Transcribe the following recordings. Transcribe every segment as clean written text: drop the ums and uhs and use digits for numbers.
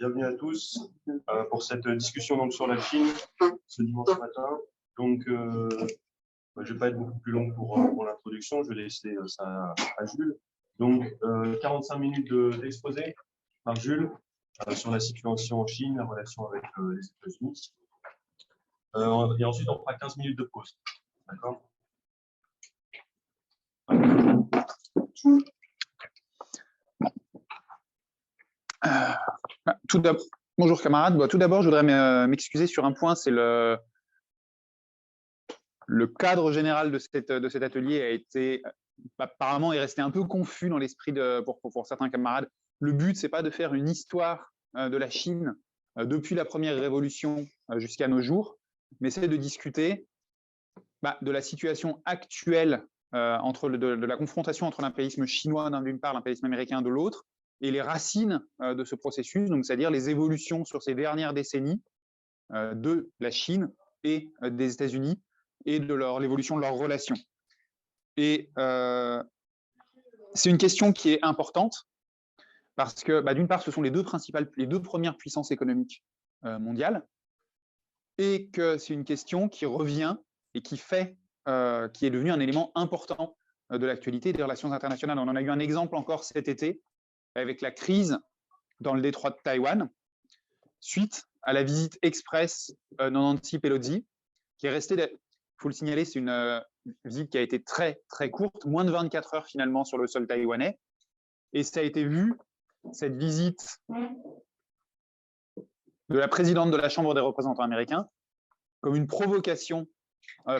Bienvenue à tous pour cette discussion donc, sur la Chine ce dimanche matin. Donc, je ne vais pas être beaucoup plus long pour l'introduction, je vais laisser ça à Jules. Donc, 45 minutes d'exposé par Jules sur la situation en Chine, la relation avec les États-Unis. Et ensuite, on fera 15 minutes de pause. D'accord ? Bonjour camarades. Tout d'abord, je voudrais m'excuser sur un point, c'est le cadre général de cet atelier a été, apparemment, est resté un peu confus dans l'esprit pour certains camarades. Le but, c'est pas de faire une histoire de la Chine depuis la première révolution jusqu'à nos jours, mais c'est de discuter de la situation actuelle de la confrontation entre l'impérialisme chinois d'une part, l'impérialisme américain de l'autre, et les racines de ce processus, donc c'est-à-dire les évolutions sur ces dernières décennies de la Chine et des États-Unis et de l'évolution de leurs relations. Et c'est une question qui est importante parce que, d'une part, ce sont les deux premières puissances économiques mondiales, et que c'est une question qui revient et qui est devenu un élément important de l'actualité des relations internationales. On en a eu un exemple encore cet été avec la crise dans le détroit de Taïwan, suite à la visite express de Nancy Pelosi, qui est restée, il faut le signaler, c'est une visite qui a été très, très courte, moins de 24 heures finalement sur le sol taïwanais, et ça a été vu, cette visite de la présidente de la Chambre des représentants américains, comme une provocation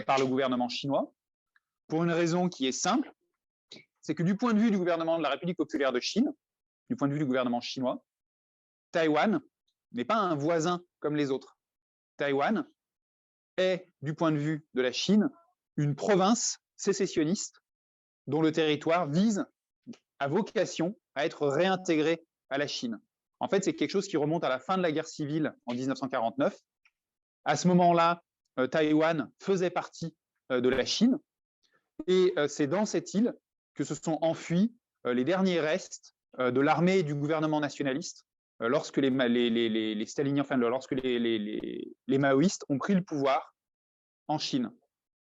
par le gouvernement chinois, pour une raison qui est simple, c'est que du point de vue du gouvernement de la République populaire de Chine, du point de vue du gouvernement chinois, Taïwan n'est pas un voisin comme les autres. Taïwan est, du point de vue de la Chine, une province sécessionniste dont le territoire a vocation à être réintégré à la Chine. En fait, c'est quelque chose qui remonte à la fin de la guerre civile en 1949. À ce moment-là, Taïwan faisait partie de la Chine, et c'est dans cette île que se sont enfuis les derniers restes de l'armée et du gouvernement nationaliste lorsque les staliniens, enfin, lorsque les maoïstes ont pris le pouvoir en Chine.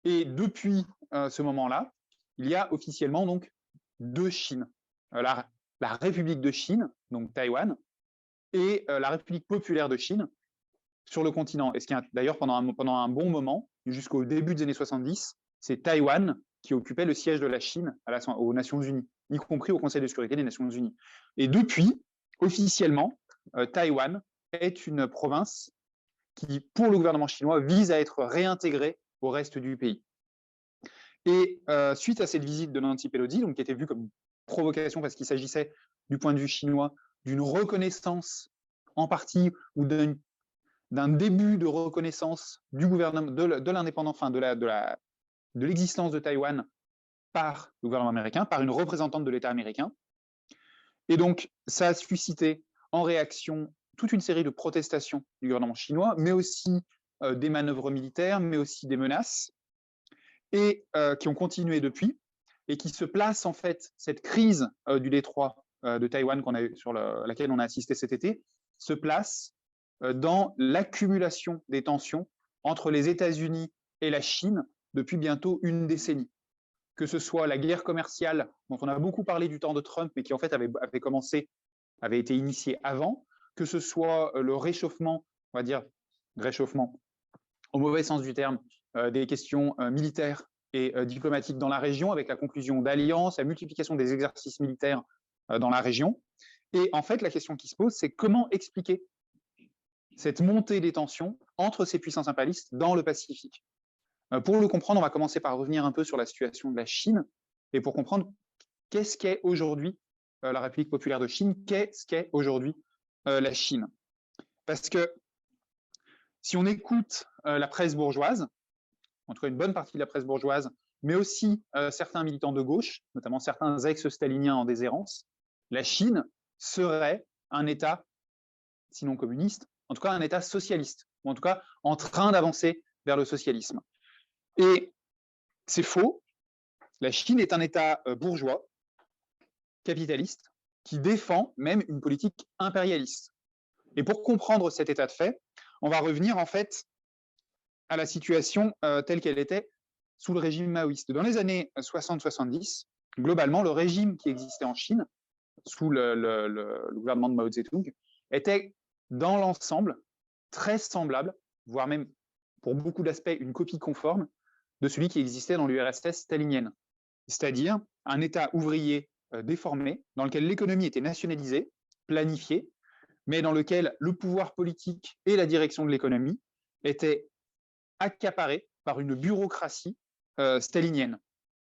Et depuis ce moment-là, il y a officiellement donc deux Chines. La République de Chine, donc Taïwan, et la République populaire de Chine sur le continent. Et ce qui est d'ailleurs pendant un bon moment, jusqu'au début des années 70, c'est Taïwan qui occupait le siège de la Chine aux Nations Unies, y compris au Conseil de sécurité des Nations Unies. Et depuis, officiellement, Taïwan est une province qui, pour le gouvernement chinois, vise à être réintégrée au reste du pays. Et suite à cette visite de Nancy Pelosi, donc, qui était vue comme une provocation parce qu'il s'agissait, du point de vue chinois, d'une reconnaissance en partie ou d'un début de reconnaissance du gouvernement, de l'indépendance, enfin de l'existence de Taïwan par le gouvernement américain, par une représentante de l'État américain. Et donc, ça a suscité en réaction toute une série de protestations du gouvernement chinois, mais aussi des manœuvres militaires, mais aussi des menaces, et qui ont continué depuis, et qui se placent en fait, cette crise du détroit de Taïwan sur laquelle on a assisté cet été, se place dans l'accumulation des tensions entre les États-Unis et la Chine depuis bientôt une décennie. Que ce soit la guerre commerciale, dont on a beaucoup parlé du temps de Trump, mais qui en fait avait été initiée avant, que ce soit le réchauffement, on va dire réchauffement au mauvais sens du terme, des questions militaires et diplomatiques dans la région, avec la conclusion d'alliances, la multiplication des exercices militaires dans la région. Et en fait, la question qui se pose, c'est comment expliquer cette montée des tensions entre ces puissances impérialistes dans le Pacifique. Pour le comprendre, on va commencer par revenir un peu sur la situation de la Chine, et pour comprendre qu'est-ce qu'est aujourd'hui la République populaire de Chine, qu'est-ce qu'est aujourd'hui la Chine. Parce que si on écoute la presse bourgeoise, en tout cas une bonne partie de la presse bourgeoise, mais aussi certains militants de gauche, notamment certains ex-staliniens en déshérence, la Chine serait un État, sinon communiste, en tout cas un État socialiste, ou en tout cas en train d'avancer vers le socialisme. Et c'est faux. La Chine est un État bourgeois, capitaliste, qui défend même une politique impérialiste. Et pour comprendre cet état de fait, on va revenir en fait à la situation telle qu'elle était sous le régime maoïste. Dans les années 60-70, globalement, le régime qui existait en Chine, sous le gouvernement de Mao Zedong, était dans l'ensemble très semblable, voire même pour beaucoup d'aspects une copie conforme de celui qui existait dans l'URSS stalinienne, c'est-à-dire un État ouvrier déformé, dans lequel l'économie était nationalisée, planifiée, mais dans lequel le pouvoir politique et la direction de l'économie étaient accaparés par une bureaucratie stalinienne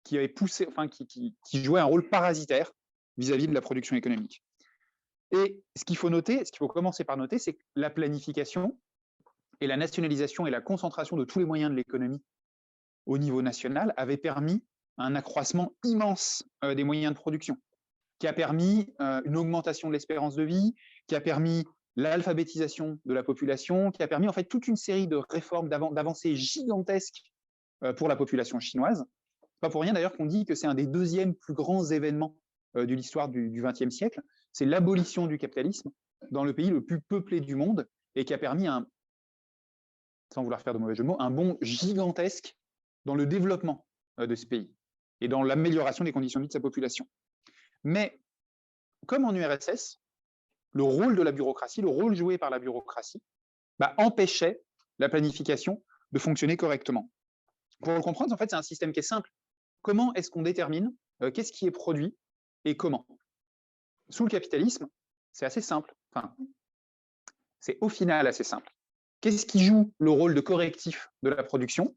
qui avait poussé, enfin, qui jouait un rôle parasitaire vis-à-vis de la production économique. Et ce qu'il faut noter, ce qu'il faut commencer par noter, c'est que la planification et la nationalisation et la concentration de tous les moyens de l'économie au niveau national avaient permis un accroissement immense des moyens de production, qui a permis une augmentation de l'espérance de vie, qui a permis l'alphabétisation de la population, qui a permis en fait toute une série de réformes, d'avancées gigantesques pour la population chinoise. Pas pour rien d'ailleurs qu'on dit que c'est un des deuxièmes plus grands événements de l'histoire du XXe siècle. C'est l'abolition du capitalisme dans le pays le plus peuplé du monde et qui a permis sans vouloir faire de mauvais jeu de mots, un bond gigantesque dans le développement de ce pays et dans l'amélioration des conditions de vie de sa population. Mais comme en URSS, le rôle de la bureaucratie, le rôle joué par la bureaucratie, empêchait la planification de fonctionner correctement. Pour le comprendre, en fait, c'est un système qui est simple. Comment est-ce qu'on détermine qu'est-ce qui est produit et comment? Sous le capitalisme, c'est assez simple. Enfin, c'est au final assez simple. Qu'est-ce qui joue le rôle de correctif de la production?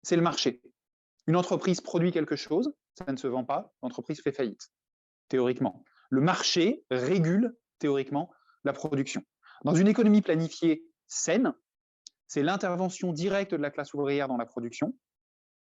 C'est le marché. Une entreprise produit quelque chose, ça ne se vend pas, l'entreprise fait faillite, théoriquement. Le marché régule, théoriquement, la production. Dans une économie planifiée saine, c'est l'intervention directe de la classe ouvrière dans la production,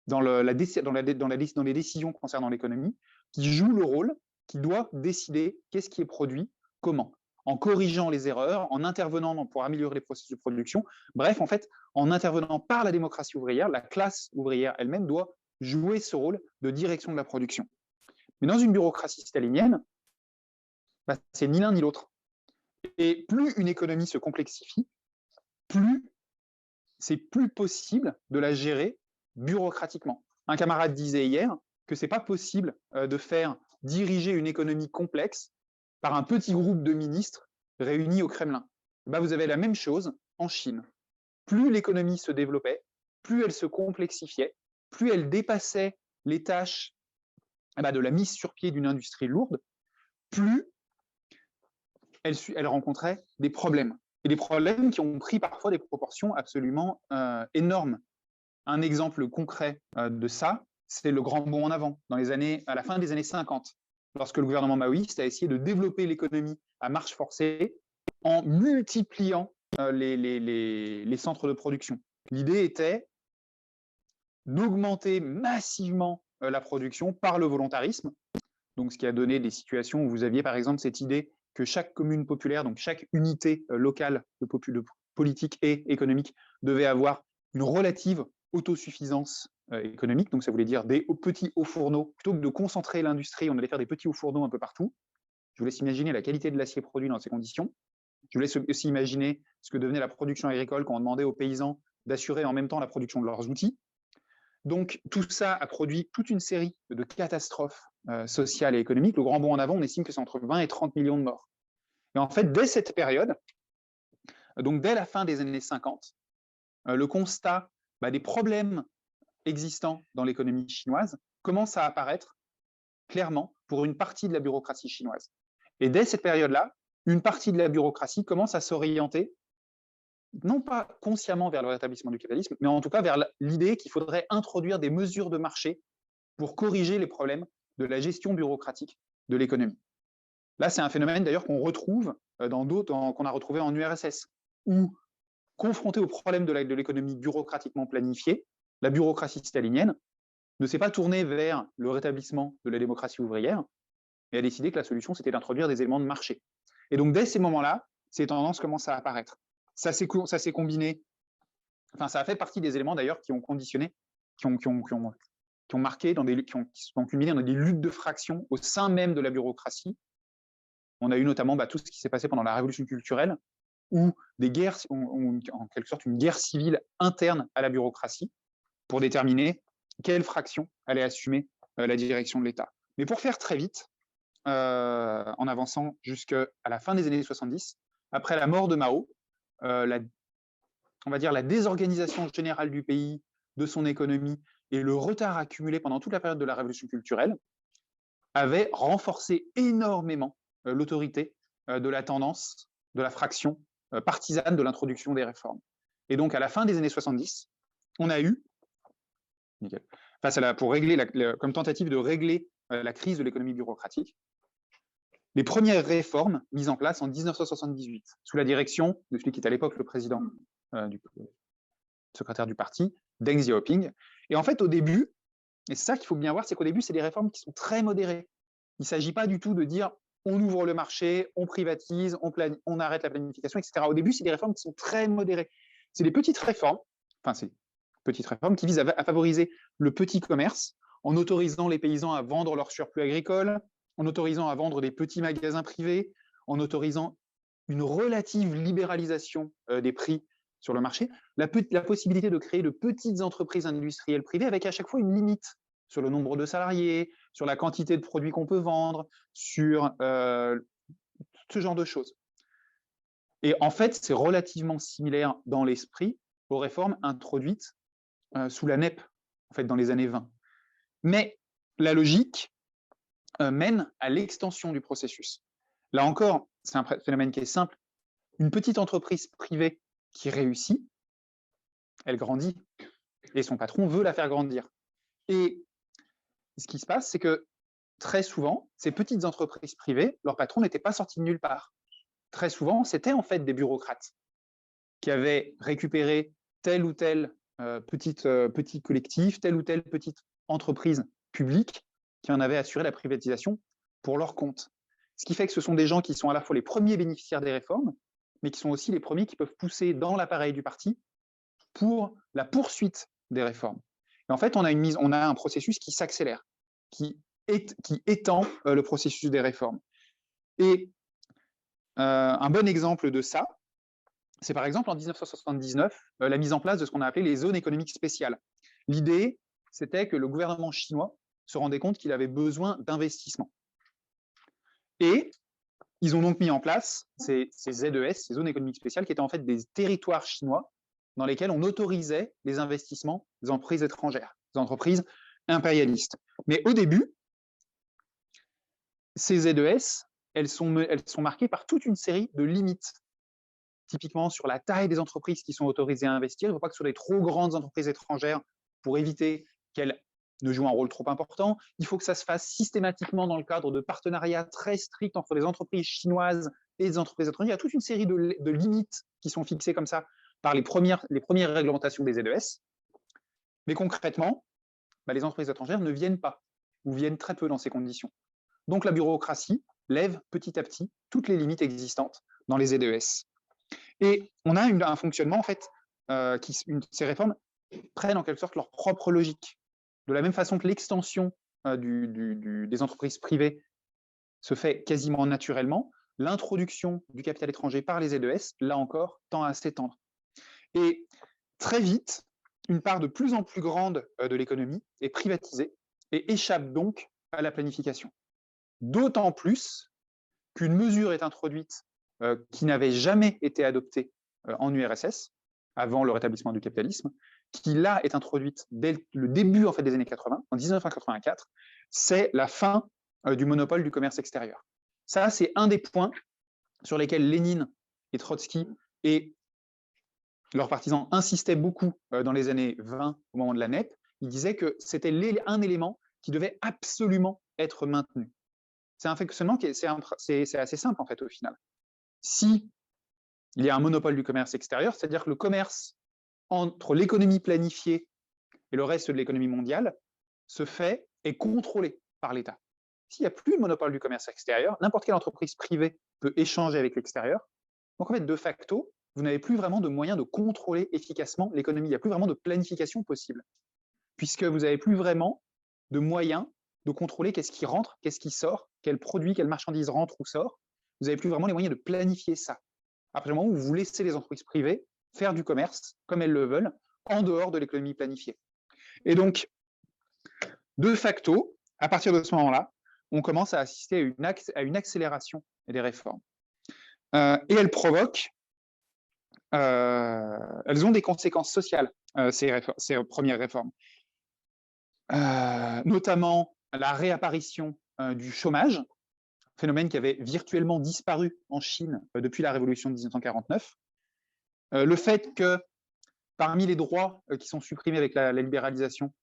dans les décisions concernant l'économie, qui joue le rôle, qui doit décider qu'est-ce qui est produit, comment, en corrigeant les erreurs, en intervenant pour améliorer les processus de production. Bref, en fait, en intervenant par la démocratie ouvrière, la classe ouvrière elle-même doit jouer ce rôle de direction de la production. Mais dans une bureaucratie stalinienne, c'est ni l'un ni l'autre. Et plus une économie se complexifie, plus c'est plus possible de la gérer bureaucratiquement. Un camarade disait hier que ce n'est pas possible de faire diriger une économie complexe par un petit groupe de ministres réunis au Kremlin. Vous avez la même chose en Chine. Plus l'économie se développait, plus elle se complexifiait, plus elle dépassait les tâches de la mise sur pied d'une industrie lourde, plus elle rencontrait des problèmes. Et des problèmes qui ont pris parfois des proportions absolument énormes. Un exemple concret de ça, c'est le grand bond en avant, à la fin des années 50, lorsque le gouvernement maoïste a essayé de développer l'économie à marche forcée en multipliant les centres de production. L'idée était d'augmenter massivement la production par le volontarisme, donc ce qui a donné des situations où vous aviez par exemple cette idée que chaque commune populaire, donc chaque unité locale de politique et économique devait avoir une relative autosuffisance économique, donc ça voulait dire des petits hauts fourneaux, plutôt que de concentrer l'industrie, on allait faire des petits hauts fourneaux un peu partout. Je vous laisse imaginer la qualité de l'acier produit dans ces conditions. Je vous laisse aussi imaginer ce que devenait la production agricole quand on demandait aux paysans d'assurer en même temps la production de leurs outils. Donc tout ça a produit toute une série de catastrophes sociales et économiques. Le grand bond en avant, on estime que c'est entre 20 et 30 millions de morts. Et en fait, dès cette période, donc dès la fin des années 50, le constat des problèmes existants dans l'économie chinoise commence à apparaître clairement pour une partie de la bureaucratie chinoise. Et dès cette période-là, une partie de la bureaucratie commence à s'orienter, non pas consciemment vers le rétablissement du capitalisme, mais en tout cas vers l'idée qu'il faudrait introduire des mesures de marché pour corriger les problèmes de la gestion bureaucratique de l'économie. Là, c'est un phénomène d'ailleurs qu'on retrouve dans d'autres, qu'on a retrouvé en URSS, où, confronté au problème de l'économie bureaucratiquement planifiée, la bureaucratie stalinienne ne s'est pas tournée vers le rétablissement de la démocratie ouvrière, et a décidé que la solution, c'était d'introduire des éléments de marché. Et donc, dès ces moments-là, ces tendances commencent à apparaître. Ça s'est combiné, enfin, ça a fait partie des éléments d'ailleurs qui ont conditionné, qui ont marqué, qui sont culminés dans des luttes de fractions au sein même de la bureaucratie. On a eu notamment tout ce qui s'est passé pendant la révolution culturelle, ou des guerres, en quelque sorte une guerre civile interne à la bureaucratie pour déterminer quelle fraction allait assumer la direction de l'État. Mais pour faire très vite, en avançant jusqu'à la fin des années 70, après la mort de Mao, on va dire la désorganisation générale du pays, de son économie et le retard accumulé pendant toute la période de la révolution culturelle avait renforcé énormément l'autorité de la tendance, de la fraction partisane de l'introduction des réformes. Et donc, à la fin des années 70, on a eu, face à pour régler comme tentative de régler la crise de l'économie bureaucratique, les premières réformes mises en place en 1978, sous la direction de celui qui est à l'époque le président du secrétaire du parti, Deng Xiaoping. Et en fait, au début, et c'est ça qu'il faut bien voir, c'est qu'au début, c'est des réformes qui sont très modérées. Il ne s'agit pas du tout de dire on ouvre le marché, on privatise, on arrête la planification, etc. Au début, c'est des réformes qui sont très modérées. C'est des petites réformes, qui visent à favoriser le petit commerce en autorisant les paysans à vendre leur surplus agricole, en autorisant à vendre des petits magasins privés, en autorisant une relative libéralisation des prix sur le marché, la possibilité de créer de petites entreprises industrielles privées avec à chaque fois une limite sur le nombre de salariés, sur la quantité de produits qu'on peut vendre, sur ce genre de choses. Et en fait, c'est relativement similaire dans l'esprit aux réformes introduites sous la NEP, en fait, dans les années 20. Mais la logique mène à l'extension du processus. Là encore, c'est un phénomène qui est simple. Une petite entreprise privée qui réussit, elle grandit, et son patron veut la faire grandir. Et ce qui se passe, c'est que très souvent, ces petites entreprises privées, leur patron n'était pas sorti de nulle part. Très souvent, c'était en fait des bureaucrates qui avaient récupéré tel ou tel petit collectif, telle ou telle petite entreprise publique qui en avait assuré la privatisation pour leur compte. Ce qui fait que ce sont des gens qui sont à la fois les premiers bénéficiaires des réformes, mais qui sont aussi les premiers qui peuvent pousser dans l'appareil du parti pour la poursuite des réformes. Et en fait, on a un processus qui s'accélère, qui étend le processus des réformes. Et un bon exemple de ça, c'est par exemple en 1979, la mise en place de ce qu'on a appelé les zones économiques spéciales. L'idée, c'était que le gouvernement chinois se rendait compte qu'il avait besoin d'investissement. Et ils ont donc mis en place ces ZES, ces zones économiques spéciales, qui étaient en fait des territoires chinois dans lesquels on autorisait les investissements des entreprises étrangères, des entreprises impérialistes. Mais au début, ces ZES, elles sont marquées par toute une série de limites. Typiquement sur la taille des entreprises qui sont autorisées à investir. Il ne faut pas que ce soit des trop grandes entreprises étrangères pour éviter qu'elles ne jouent un rôle trop important. Il faut que ça se fasse systématiquement dans le cadre de partenariats très stricts entre les entreprises chinoises et les entreprises étrangères. Il y a toute une série de limites qui sont fixées comme ça par les premières réglementations des ZES. Mais concrètement, les entreprises étrangères ne viennent pas ou viennent très peu dans ces conditions. Donc la bureaucratie lève petit à petit toutes les limites existantes dans les ZES. Et on a un fonctionnement, en fait, ces réformes prennent en quelque sorte leur propre logique. De la même façon que l'extension des entreprises privées se fait quasiment naturellement, l'introduction du capital étranger par les ZES, là encore, tend à s'étendre. Et très vite, une part de plus en plus grande de l'économie est privatisée et échappe donc à la planification. D'autant plus qu'une mesure est introduite qui n'avait jamais été adoptée en URSS, avant le rétablissement du capitalisme, qui là est introduite dès le début en fait, des années 80, en 1984, c'est la fin du monopole du commerce extérieur. Ça, c'est un des points sur lesquels Lénine et Trotsky et leurs partisans insistaient beaucoup dans les années 20, au moment de la NEP. Ils disaient que c'était un élément qui devait absolument être maintenu. C'est un fonctionnement qui c'est assez simple en fait au final. Si il y a un monopole du commerce extérieur, c'est-à-dire que le commerce entre l'économie planifiée et le reste de l'économie mondiale se fait et contrôlé par l'État. S'il n'y a plus de monopole du commerce extérieur, n'importe quelle entreprise privée peut échanger avec l'extérieur. Donc en fait, de facto, vous n'avez plus vraiment de moyens de contrôler efficacement l'économie. Il n'y a plus vraiment de planification possible, puisque vous n'avez plus vraiment de moyens de contrôler qu'est-ce qui rentre, qu'est-ce qui sort, quel produit, quelle marchandise rentre ou sort. Vous n'avez plus vraiment les moyens de planifier ça. à partir du moment où vous laissez les entreprises privées faire du commerce comme elles le veulent, en dehors de l'économie planifiée. Et donc, de facto, à partir de ce moment-là, on commence à assister à une accélération des réformes. Et elles provoquent, elles ont des conséquences sociales, ces premières réformes. Notamment la réapparition du chômage, phénomène qui avait virtuellement disparu en Chine depuis la révolution de 1949. Le fait que parmi les droits qui sont supprimés avec la libéralisation,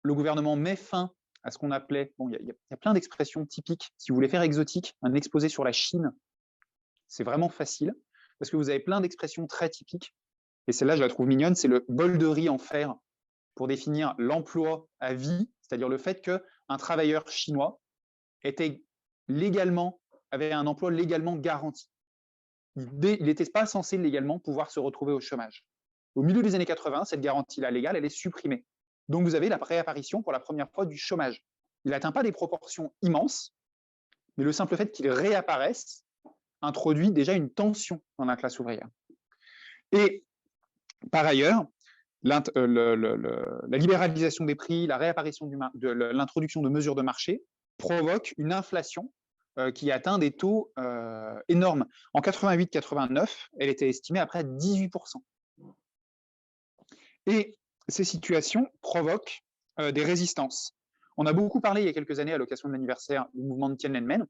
le gouvernement met fin à ce qu'on appelait, bon, il y a plein d'expressions typiques, si vous voulez faire exotique, un exposé sur la Chine, c'est vraiment facile, parce que vous avez plein d'expressions très typiques, et celle-là, je la trouve mignonne, c'est le bol de riz en fer, pour définir l'emploi à vie, c'est-à-dire le fait qu'un travailleur chinois avait un emploi légalement garanti. Il n'était pas censé légalement pouvoir se retrouver au chômage. Au milieu des années 80, cette garantie-là légale, elle est supprimée. Donc vous avez la réapparition pour la première fois du chômage. Il n'atteint pas des proportions immenses, mais le simple fait qu'il réapparaisse introduit déjà une tension dans la classe ouvrière. Et par ailleurs, la libéralisation des prix, la réapparition de l'introduction de mesures de marché provoque une inflation qui atteint des taux énormes. En 88-89, elle était estimée à près de 18%. Et ces situations provoquent des résistances. On a beaucoup parlé il y a quelques années à l'occasion de l'anniversaire du mouvement de Tiananmen,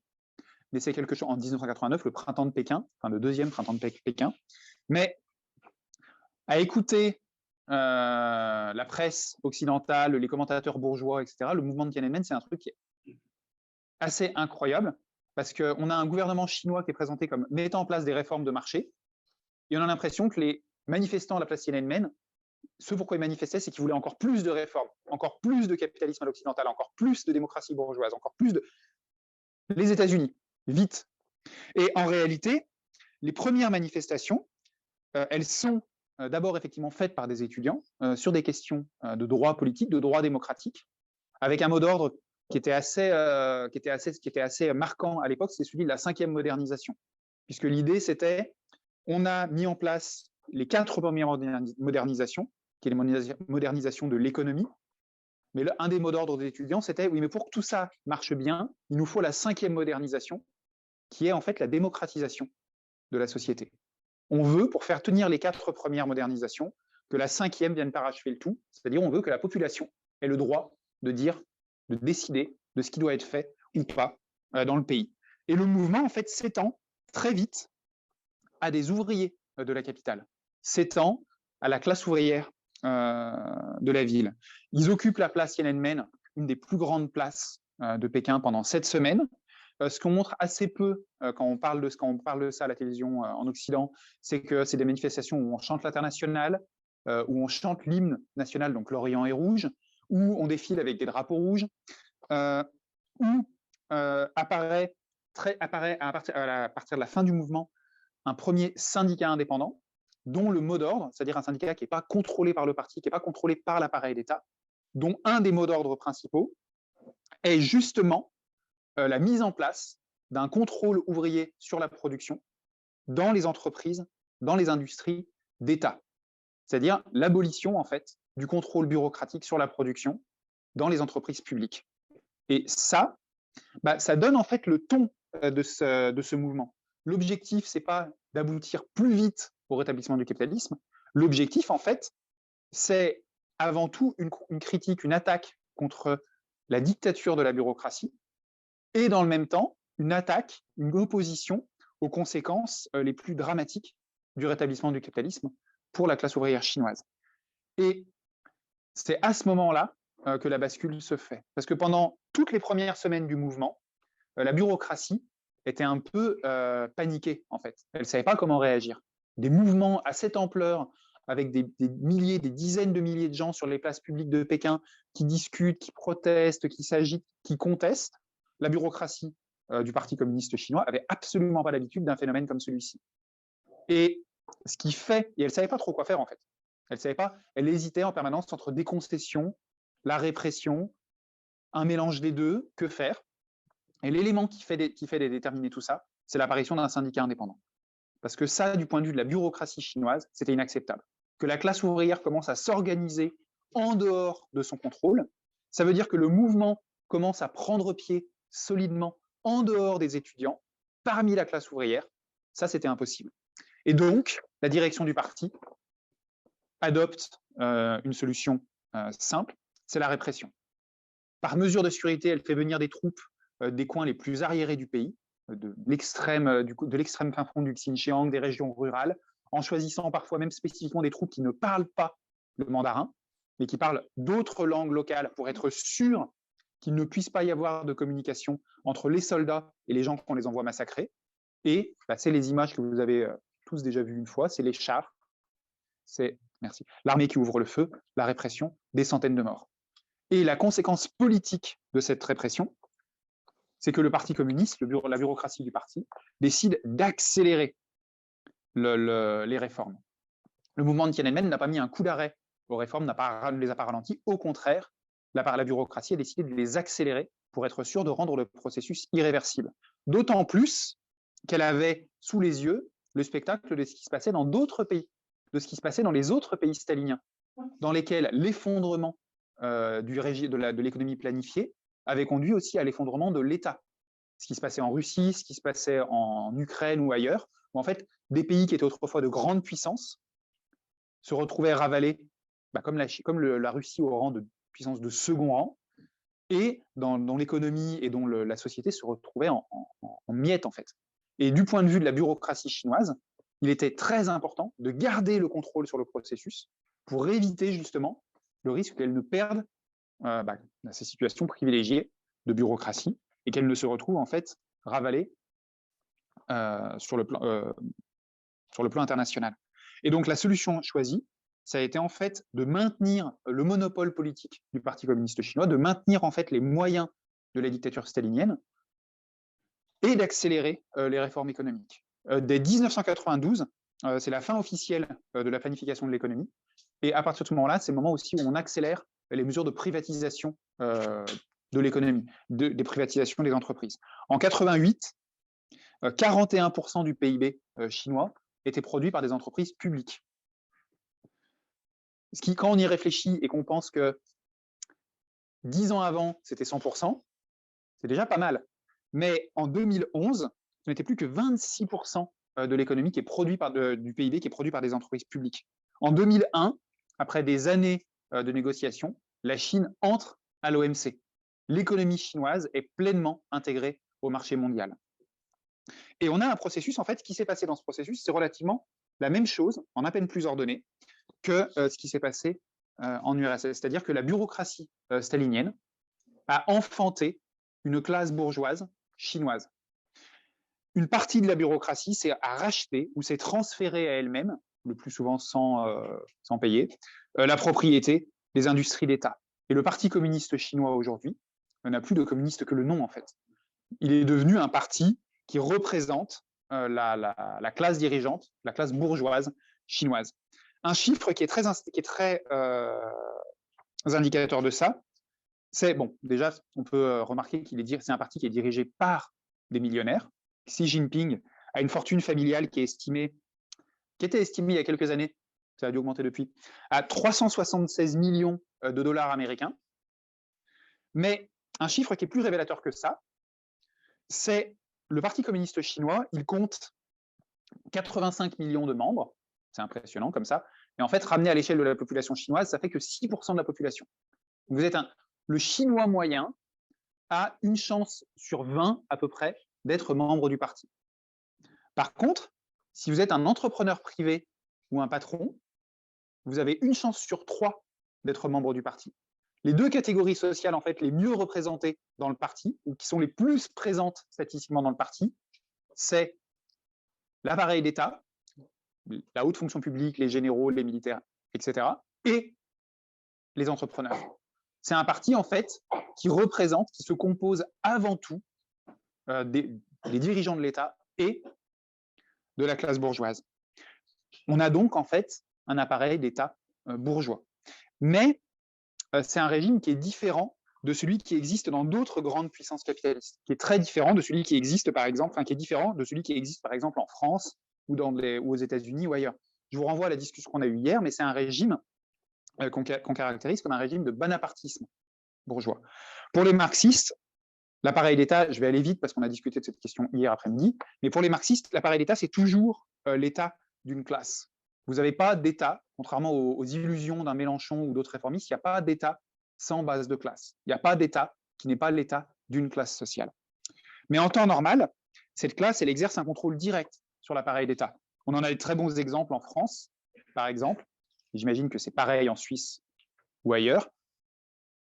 mais c'est quelque chose en 1989, le printemps de Pékin, enfin le deuxième printemps de Pékin. Mais à écouter la presse occidentale, les commentateurs bourgeois, etc., le mouvement de Tiananmen, c'est un truc qui est assez incroyable, parce qu'on a un gouvernement chinois qui est présenté comme mettant en place des réformes de marché, et on a l'impression que les manifestants à la place Tiananmen, ce pourquoi ils manifestaient, c'est qu'ils voulaient encore plus de réformes, encore plus de capitalisme à l'occidental, encore plus de démocratie bourgeoise, encore plus de... Les États-Unis, vite. Et en réalité, les premières manifestations, elles sont d'abord effectivement faites par des étudiants sur des questions de droit politique, de droit démocratique, avec un mot d'ordre qui était assez marquant à l'époque, c'est celui de la 5e modernisation. Puisque l'idée, c'était, on a mis en place les 4 premières modernisations, qui est les modernisations de l'économie, mais un des mots d'ordre des étudiants, c'était, oui, mais pour que tout ça marche bien, il nous faut la 5e modernisation, qui est en fait la démocratisation de la société. On veut, pour faire tenir les 4 premières modernisations, que la 5e vienne parachever le tout, c'est-à-dire on veut que la population ait le droit de dire, de décider de ce qui doit être fait ou pas dans le pays. Et le mouvement, en fait, s'étend très vite à des ouvriers de la capitale, s'étend à la classe ouvrière de la ville. Ils occupent la place Tiananmen, une des plus grandes places de Pékin pendant 7 semaines. Ce qu'on montre assez peu quand on parle de ça à la télévision en Occident, c'est que c'est des manifestations où on chante l'Internationale, où on chante l'hymne national, donc l'Orient est rouge, où on défile avec des drapeaux rouges, où apparaît à partir de la fin du mouvement un premier syndicat indépendant, dont le mot d'ordre, c'est-à-dire un syndicat qui n'est pas contrôlé par le parti, qui n'est pas contrôlé par l'appareil d'État, dont un des mots d'ordre principaux est justement la mise en place d'un contrôle ouvrier sur la production dans les entreprises, dans les industries d'État. C'est-à-dire l'abolition, en fait, du contrôle bureaucratique sur la production dans les entreprises publiques. Et ça, ça donne en fait le ton de ce mouvement. L'objectif, ce n'est pas d'aboutir plus vite au rétablissement du capitalisme. L'objectif, en fait, c'est avant tout une critique, une attaque contre la dictature de la bureaucratie, et dans le même temps, une attaque, une opposition aux conséquences les plus dramatiques du rétablissement du capitalisme pour la classe ouvrière chinoise. Et c'est à ce moment-là que la bascule se fait. Parce que pendant toutes les premières semaines du mouvement, la bureaucratie était un peu paniquée, en fait. Elle ne savait pas comment réagir. Des mouvements à cette ampleur, avec des milliers, des dizaines de milliers de gens sur les places publiques de Pékin qui discutent, qui protestent, qui s'agitent, qui contestent, la bureaucratie du Parti communiste chinois avait absolument pas l'habitude d'un phénomène comme celui-ci. Et ce qui fait, et elle ne savait pas trop quoi faire en fait. Elle hésitait en permanence entre des concessions, la répression, un mélange des deux, que faire. Et l'élément qui fait déterminer tout ça, c'est l'apparition d'un syndicat indépendant. parce que ça, du point de vue de la bureaucratie chinoise, c'était inacceptable. Que la classe ouvrière commence à s'organiser en dehors de son contrôle, ça veut dire que le mouvement commence à prendre pied solidement en dehors des étudiants, parmi la classe ouvrière, ça c'était impossible. Et donc, la direction du parti adopte une solution simple, c'est la répression. Par mesure de sécurité, elle fait venir des troupes des coins les plus arriérés du pays, de l'extrême fin fond du Xinjiang, des régions rurales, en choisissant parfois même spécifiquement des troupes qui ne parlent pas le mandarin, mais qui parlent d'autres langues locales pour être sûr qu'il ne puisse pas y avoir de communication entre les soldats et les gens qu'on les envoie massacrer. Et c'est les images que vous avez tous déjà vues une fois, c'est les chars, c'est l'armée qui ouvre le feu, la répression, des centaines de morts. Et la conséquence politique de cette répression, c'est que le Parti communiste, la bureaucratie du parti, décide d'accélérer les réformes. Le mouvement de Tiananmen n'a pas mis un coup d'arrêt aux réformes, ne les a pas ralenties. Au contraire, la bureaucratie a décidé de les accélérer pour être sûr de rendre le processus irréversible. D'autant plus qu'elle avait sous les yeux le spectacle de ce qui se passait dans d'autres pays, de ce qui se passait dans les autres pays staliniens, dans lesquels l'effondrement de l'économie planifiée avait conduit aussi à l'effondrement de l'État. Ce qui se passait en Russie, ce qui se passait en Ukraine ou ailleurs, où en fait, des pays qui étaient autrefois de grandes puissances se retrouvaient ravalés, comme la Russie au rang de puissance de second rang, et dont l'économie et dont la société se retrouvaient en miettes, en fait. Et du point de vue de la bureaucratie chinoise, il était très important de garder le contrôle sur le processus pour éviter justement le risque qu'elle ne perde ces situations privilégiées de bureaucratie et qu'elle ne se retrouve en fait ravalée sur le plan international. Et donc la solution choisie, ça a été en fait de maintenir le monopole politique du Parti communiste chinois, de maintenir en fait les moyens de la dictature stalinienne et d'accélérer les réformes économiques. Dès 1992, c'est la fin officielle de la planification de l'économie. Et à partir de ce moment-là, c'est le moment aussi où on accélère les mesures de privatisation de l'économie, des privatisations des entreprises. En 88, 41% du PIB chinois était produit par des entreprises publiques. Ce qui, quand on y réfléchit et qu'on pense que 10 ans avant, c'était 100%, c'est déjà pas mal. Mais en 2011, ce n'était plus que 26% de l'économie qui est produit du PIB qui est produit par des entreprises publiques. En 2001, après des années de négociations, la Chine entre à l'OMC. L'économie chinoise est pleinement intégrée au marché mondial. Et on a un processus, en fait, ce qui s'est passé dans ce processus, c'est relativement la même chose, en à peine plus ordonné, que ce qui s'est passé en URSS. C'est-à-dire que la bureaucratie stalinienne a enfanté une classe bourgeoise chinoise. Une partie de la bureaucratie s'est racheté ou s'est transférée à elle-même, le plus souvent sans payer, la propriété des industries d'État. Et le Parti communiste chinois aujourd'hui n'a plus de communiste que le nom, en fait. Il est devenu un parti qui représente la classe dirigeante, la classe bourgeoise chinoise. Un chiffre qui est très indicateur de ça, c'est, bon, déjà, on peut remarquer c'est un parti qui est dirigé par des millionnaires. Xi Jinping a une fortune familiale qui était estimée il y a quelques années, ça a dû augmenter depuis, à 376 millions de dollars américains. Mais un chiffre qui est plus révélateur que ça, c'est le Parti communiste chinois, il compte 85 millions de membres, c'est impressionnant comme ça, et en fait, ramené à l'échelle de la population chinoise, ça fait que 6% de la population. Vous êtes le Chinois moyen a une chance sur 20 à peu près d'être membre du parti. Par contre, si vous êtes un entrepreneur privé ou un patron, vous avez une chance sur 3 d'être membre du parti. Les deux catégories sociales en fait les mieux représentées dans le parti, ou qui sont les plus présentes statistiquement dans le parti, c'est l'appareil d'État, la haute fonction publique, les généraux, les militaires, etc., et les entrepreneurs. C'est un parti, en fait, qui se compose avant tout des dirigeants de l'État et de la classe bourgeoise. On a donc, en fait, un appareil d'État bourgeois. Mais c'est un régime qui est différent de celui qui existe dans d'autres grandes puissances capitalistes, qui est très différent de celui qui existe, par exemple, qui est différent de celui qui existe, par exemple, en France ou aux États-Unis ou ailleurs. Je vous renvoie à la discussion qu'on a eue hier, mais c'est un régime qu'on caractérise comme un régime de bonapartisme bourgeois. Pour les marxistes, l'appareil d'État, je vais aller vite parce qu'on a discuté de cette question hier après-midi, mais pour les marxistes, l'appareil d'État, c'est toujours l'État d'une classe. Vous n'avez pas d'État, contrairement aux illusions d'un Mélenchon ou d'autres réformistes, il n'y a pas d'État sans base de classe. Il n'y a pas d'État qui n'est pas l'État d'une classe sociale. Mais en temps normal, cette classe, elle exerce un contrôle direct sur l'appareil d'État. On en a de très bons exemples en France, par exemple. J'imagine que c'est pareil en Suisse ou ailleurs,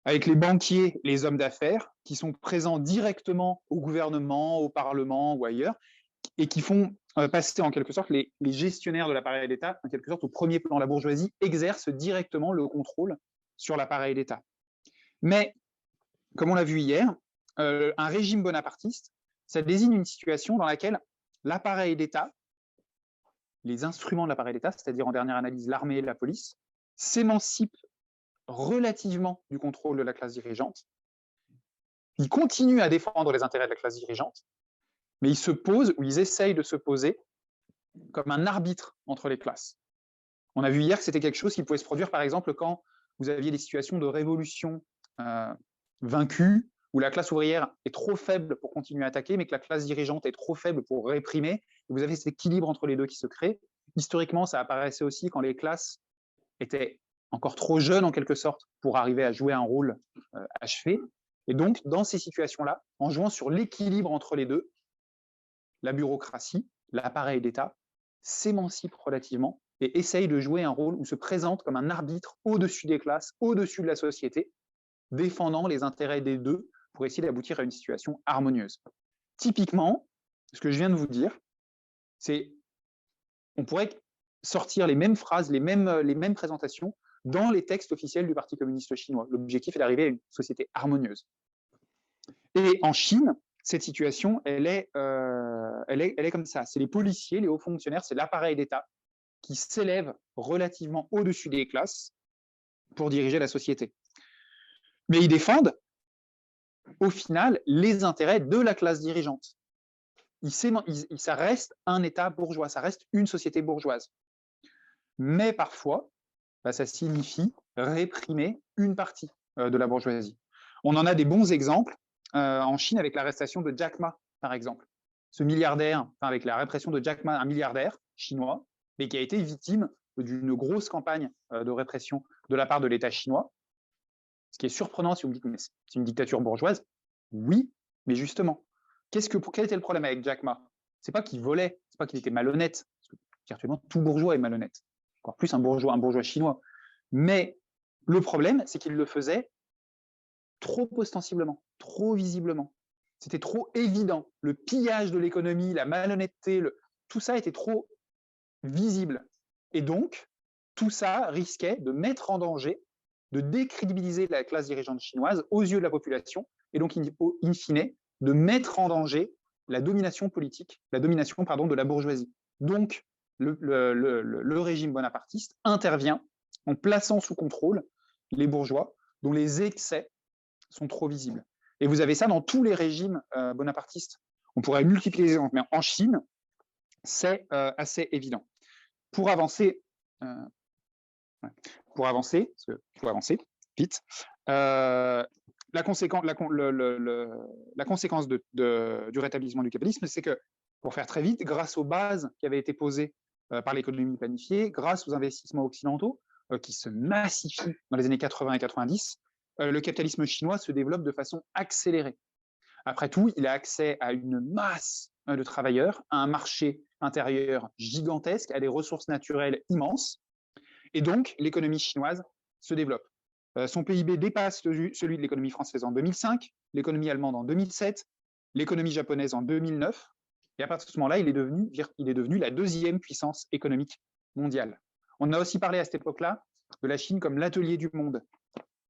avec les banquiers, les hommes d'affaires, qui sont présents directement au gouvernement, au Parlement ou ailleurs, et qui font passer en quelque sorte les gestionnaires de l'appareil d'État, en quelque sorte au premier plan. La bourgeoisie exerce directement le contrôle sur l'appareil d'État. Mais, comme on l'a vu hier, un régime bonapartiste, ça désigne une situation dans laquelle l'appareil d'État, les instruments de l'appareil d'État, c'est-à-dire en dernière analyse l'armée et la police, s'émancipent relativement du contrôle de la classe dirigeante. Ils continuent à défendre les intérêts de la classe dirigeante, mais ils se posent, ou ils essayent de se poser comme un arbitre entre les classes. On a vu hier que c'était quelque chose qui pouvait se produire, par exemple, quand vous aviez des situations de révolution vaincue, où la classe ouvrière est trop faible pour continuer à attaquer, mais que la classe dirigeante est trop faible pour réprimer. Et vous avez cet équilibre entre les deux qui se crée. Historiquement, ça apparaissait aussi quand les classes étaient encore trop jeunes, en quelque sorte, pour arriver à jouer un rôle achevé. Et donc, dans ces situations-là, en jouant sur l'équilibre entre les deux, la bureaucratie, l'appareil d'État, s'émancipe relativement et essaye de jouer un rôle ou se présente comme un arbitre au-dessus des classes, au-dessus de la société, défendant les intérêts des deux pour essayer d'aboutir à une situation harmonieuse. Typiquement, ce que je viens de vous dire, c'est on pourrait sortir les mêmes phrases, les mêmes présentations dans les textes officiels du Parti communiste chinois. L'objectif est d'arriver à une société harmonieuse. Et en Chine, cette situation, elle est comme ça. C'est les policiers, les hauts fonctionnaires, c'est l'appareil d'État qui s'élève relativement au-dessus des classes pour diriger la société. Mais ils défendent, au final, les intérêts de la classe dirigeante. Ça reste un État bourgeois, ça reste une société bourgeoise. Mais parfois, ça signifie réprimer une partie de la bourgeoisie. On en a des bons exemples en Chine avec l'arrestation de Jack Ma, par exemple. Ce milliardaire, avec la répression de Jack Ma, un milliardaire chinois, mais qui a été victime d'une grosse campagne de répression de la part de l'État chinois. Ce qui est surprenant si vous me dites, mais c'est une dictature bourgeoise. Oui, mais justement, quel était le problème avec Jack Ma? C'est pas qu'il volait, c'est pas qu'il était malhonnête, parce que virtuellement tout bourgeois est malhonnête, encore plus un bourgeois chinois. Mais le problème, c'est qu'il le faisait trop ostensiblement, trop visiblement. C'était trop évident. Le pillage de l'économie, la malhonnêteté, tout ça était trop visible. Et donc, tout ça risquait de mettre en danger, de décrédibiliser la classe dirigeante chinoise aux yeux de la population, et donc, in fine, de mettre en danger la domination politique, de la bourgeoisie. Donc, le régime bonapartiste intervient en plaçant sous contrôle les bourgeois dont les excès sont trop visibles. Et vous avez ça dans tous les régimes bonapartistes. On pourrait multiplier les exemples, mais en Chine, c'est assez évident. Pour avancer vite, la conséquence du rétablissement du capitalisme, c'est que, pour faire très vite, grâce aux bases qui avaient été posées par l'économie planifiée, grâce aux investissements occidentaux qui se massifient dans les années 80 et 90, le capitalisme chinois se développe de façon accélérée. Après tout, il a accès à une masse de travailleurs, à un marché intérieur gigantesque, à des ressources naturelles immenses, et donc l'économie chinoise se développe. Son PIB dépasse celui de l'économie française en 2005, l'économie allemande en 2007, l'économie japonaise en 2009, et à partir de ce moment-là, il est devenu la deuxième puissance économique mondiale. On a aussi parlé à cette époque-là de la Chine comme l'atelier du monde.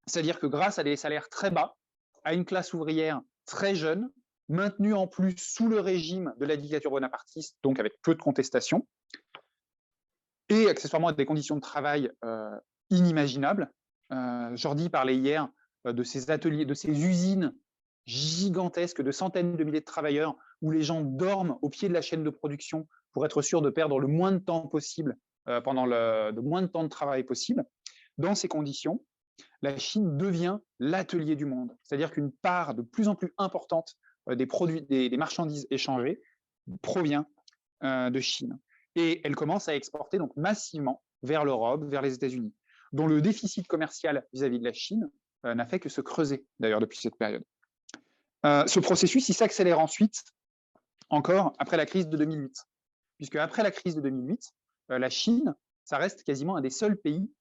C'est-à-dire que grâce à des salaires très bas, à une classe ouvrière très jeune, maintenue en plus sous le régime de la dictature bonapartiste, donc avec peu de contestation, et accessoirement à des conditions de travail inimaginables. Jordi parlait hier de ces ateliers, de ces usines gigantesques de centaines de milliers de travailleurs où les gens dorment au pied de la chaîne de production pour être sûr de perdre le moins de temps possible pendant le moins de temps de travail possible. Dans ces conditions, la Chine devient l'atelier du monde. C'est-à-dire qu'une part de plus en plus importante des produits, des marchandises échangées provient de Chine. Et elle commence à exporter donc massivement vers l'Europe, vers les États-Unis, dont le déficit commercial vis-à-vis de la Chine n'a fait que se creuser, d'ailleurs, depuis cette période. Ce processus, il s'accélère ensuite, encore après la crise de 2008. Puisque après la crise de 2008, la Chine, ça reste quasiment un des seuls pays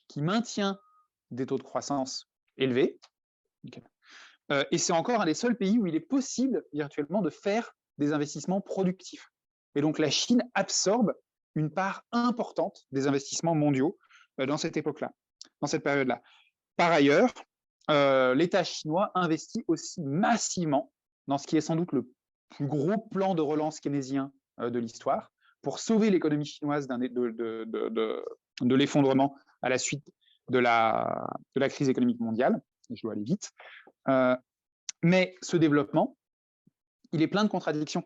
qui maintient des taux de croissance élevés. Et c'est encore un des seuls pays où il est possible virtuellement de faire des investissements productifs. Et donc la Chine absorbe une part importante des investissements mondiaux dans cette époque-là, dans cette période-là. Par ailleurs, l'État chinois investit aussi massivement dans ce qui est sans doute le plus gros plan de relance keynésien de l'histoire pour sauver l'économie chinoise de l'effondrement à la suite de la crise économique mondiale. Je dois aller vite. Mais ce développement, il est plein de contradictions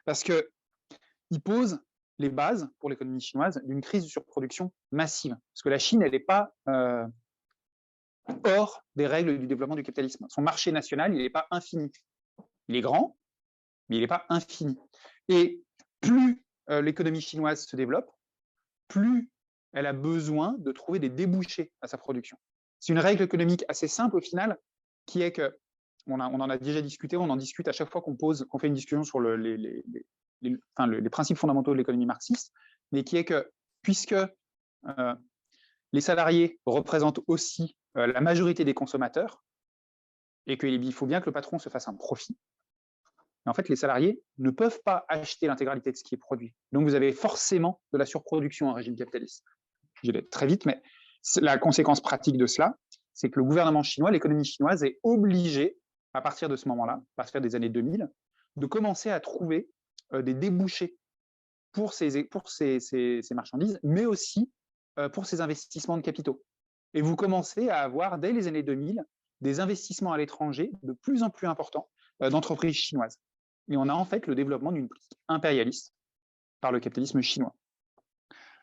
parce qu'il pose les bases pour l'économie chinoise d'une crise de surproduction massive. Parce que la Chine, elle n'est pas hors des règles du développement du capitalisme. Son marché national, il n'est pas infini. Il est grand, mais il n'est pas infini. Et plus l'économie chinoise se développe, plus elle a besoin de trouver des débouchés à sa production. C'est une règle économique assez simple au final, qui est que, on en a déjà discuté, on en discute à chaque fois qu'on fait une discussion sur les principes fondamentaux de l'économie marxiste, mais qui est que, puisque les salariés représentent aussi la majorité des consommateurs, et qu'il faut bien que le patron se fasse un profit, en fait, les salariés ne peuvent pas acheter l'intégralité de ce qui est produit. Donc, vous avez forcément de la surproduction en régime capitaliste. Je vais très vite, mais la conséquence pratique de cela, c'est que le gouvernement chinois, l'économie chinoise est obligée, à partir de ce moment-là, à partir des années 2000, de commencer à trouver des débouchés pour ces marchandises, mais aussi pour ces investissements de capitaux. Et vous commencez à avoir, dès les années 2000, des investissements à l'étranger de plus en plus importants d'entreprises chinoises. Et on a en fait le développement d'une politique impérialiste par le capitalisme chinois.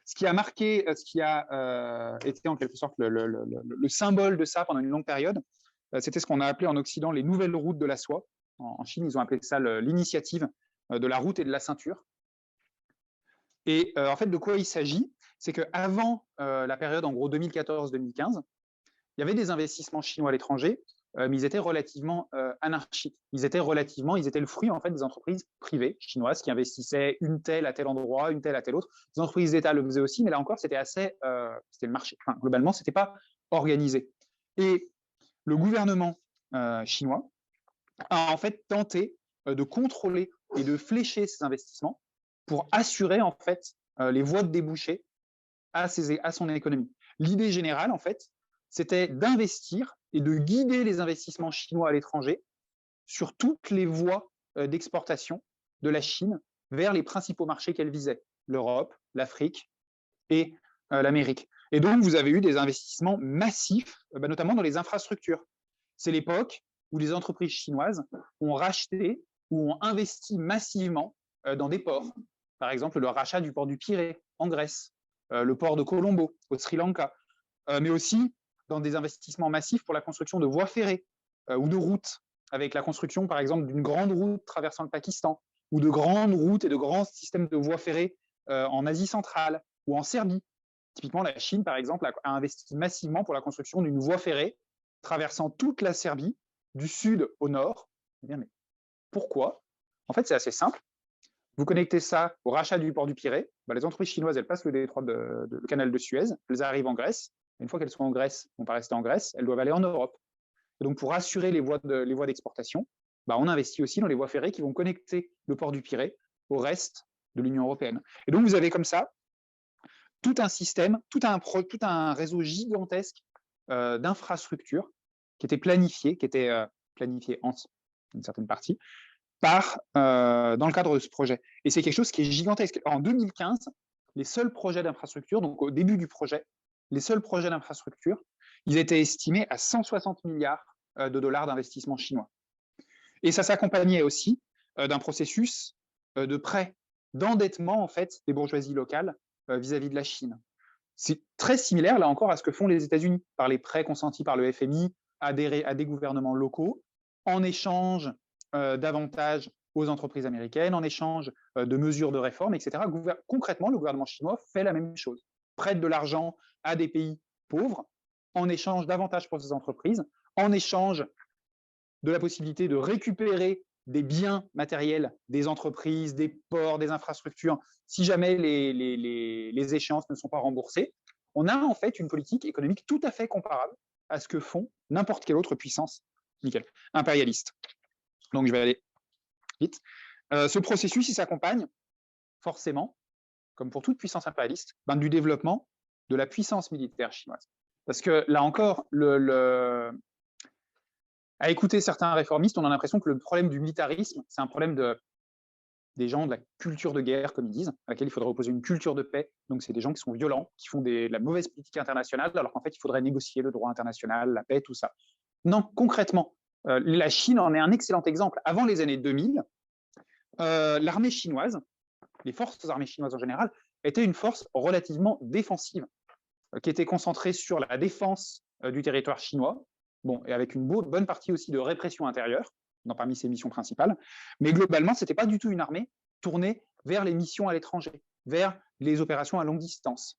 Ce qui a marqué, ce qui a été en quelque sorte le symbole de ça pendant une longue période, c'était ce qu'on a appelé en Occident les nouvelles routes de la soie. En Chine, ils ont appelé ça l'initiative de la route et de la ceinture. Et en fait, de quoi il s'agit? C'est qu'avant la période, en gros, 2014-2015, il y avait des investissements chinois à l'étranger, mais ils étaient relativement anarchiques. Ils étaient le fruit en fait des entreprises privées chinoises qui investissaient une telle à tel endroit, une telle à tel autre. Les entreprises d'État le faisaient aussi, mais là encore, c'était assez, c'était le marché. Enfin, globalement, c'était pas organisé. Et le gouvernement chinois a en fait tenté de contrôler et de flécher ces investissements pour assurer en fait les voies de débouchés à son économie. L'idée générale, en fait, c'était d'investir et de guider les investissements chinois à l'étranger sur toutes les voies d'exportation de la Chine vers les principaux marchés qu'elle visait, l'Europe, l'Afrique et l'Amérique. Et donc, vous avez eu des investissements massifs, notamment dans les infrastructures. C'est l'époque où les entreprises chinoises ont racheté ou ont investi massivement dans des ports. Par exemple, le rachat du port du Pirée en Grèce, le port de Colombo au Sri Lanka, mais aussi dans des investissements massifs pour la construction de voies ferrées ou de routes, avec la construction, par exemple, d'une grande route traversant le Pakistan, ou de grandes routes et de grands systèmes de voies ferrées en Asie centrale ou en Serbie. Typiquement, la Chine, par exemple, a investi massivement pour la construction d'une voie ferrée traversant toute la Serbie, du sud au nord. Eh bien, mais pourquoi? En fait, c'est assez simple. Vous connectez ça au rachat du port du Pirée. Les entreprises chinoises, elles passent le détroit le canal de Suez, elles arrivent en Grèce. Une fois qu'elles sont en Grèce, elles ne vont pas rester en Grèce, elles doivent aller en Europe. Et donc, pour assurer les voies d'exportation, on investit aussi dans les voies ferrées qui vont connecter le port du Pirée au reste de l'Union européenne. Et donc, vous avez comme ça tout un système, tout un réseau gigantesque d'infrastructures qui était planifié en une certaine partie, dans le cadre de ce projet. Et c'est quelque chose qui est gigantesque. En 2015, les seuls projets d'infrastructure, donc au début du projet, les seuls projets d'infrastructure, ils étaient estimés à 160 milliards de dollars d'investissement chinois. Et ça s'accompagnait aussi d'un processus de prêt d'endettement en fait des bourgeoisies locales vis-à-vis de la Chine. C'est très similaire, là encore, à ce que font les États-Unis par les prêts consentis par le FMI à des gouvernements locaux, en échange d'avantages aux entreprises américaines, en échange de mesures de réforme, etc. Concrètement, le gouvernement chinois fait la même chose, prête de l'argent à des pays pauvres, en échange d'avantages pour ces entreprises, en échange de la possibilité de récupérer des biens matériels des entreprises, des ports, des infrastructures, si jamais les échéances ne sont pas remboursées. On a en fait une politique économique tout à fait comparable à ce que font n'importe quelle autre puissance impérialiste. Donc je vais aller vite. Ce processus, il s'accompagne forcément, comme pour toute puissance impérialiste, du développement de la puissance militaire chinoise. Parce que là encore, à écouter certains réformistes, on a l'impression que le problème du militarisme, c'est un problème des gens de la culture de guerre, comme ils disent, à laquelle il faudrait opposer une culture de paix. Donc, c'est des gens qui sont violents, qui font de la mauvaise politique internationale, alors qu'en fait, il faudrait négocier le droit international, la paix, tout ça. Non, concrètement, la Chine en est un excellent exemple. Avant les années 2000, l'armée chinoise, les forces armées chinoises en général, étaient une force relativement défensive, qui était concentrée sur la défense du territoire chinois, bon, et avec une bonne partie aussi de répression intérieure, parmi ses missions principales. Mais globalement, ce n'était pas du tout une armée tournée vers les missions à l'étranger, vers les opérations à longue distance.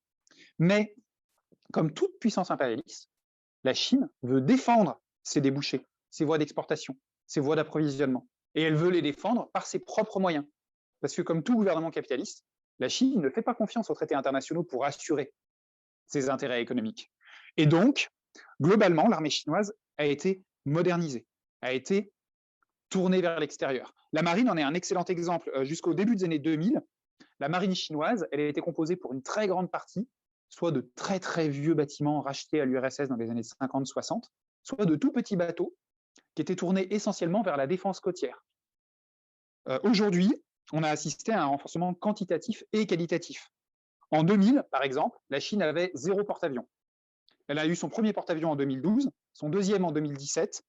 Mais, comme toute puissance impérialiste, la Chine veut défendre ses débouchés, ses voies d'exportation, ses voies d'approvisionnement. Et elle veut les défendre par ses propres moyens. Parce que, comme tout gouvernement capitaliste, la Chine ne fait pas confiance aux traités internationaux pour assurer ses intérêts économiques. Et donc, globalement, l'armée chinoise a été modernisée, a été tournée vers l'extérieur. La marine en est un excellent exemple. Jusqu'au début des années 2000, la marine chinoise, elle a été composée pour une très grande partie, soit de très très vieux bâtiments rachetés à l'URSS dans les années 50-60, soit de tout petits bateaux qui étaient tournés essentiellement vers la défense côtière. Aujourd'hui, on a assisté à un renforcement quantitatif et qualitatif. En 2000, par exemple, la Chine avait 0 porte-avions. Elle a eu son premier porte-avions en 2012, son deuxième en 2017.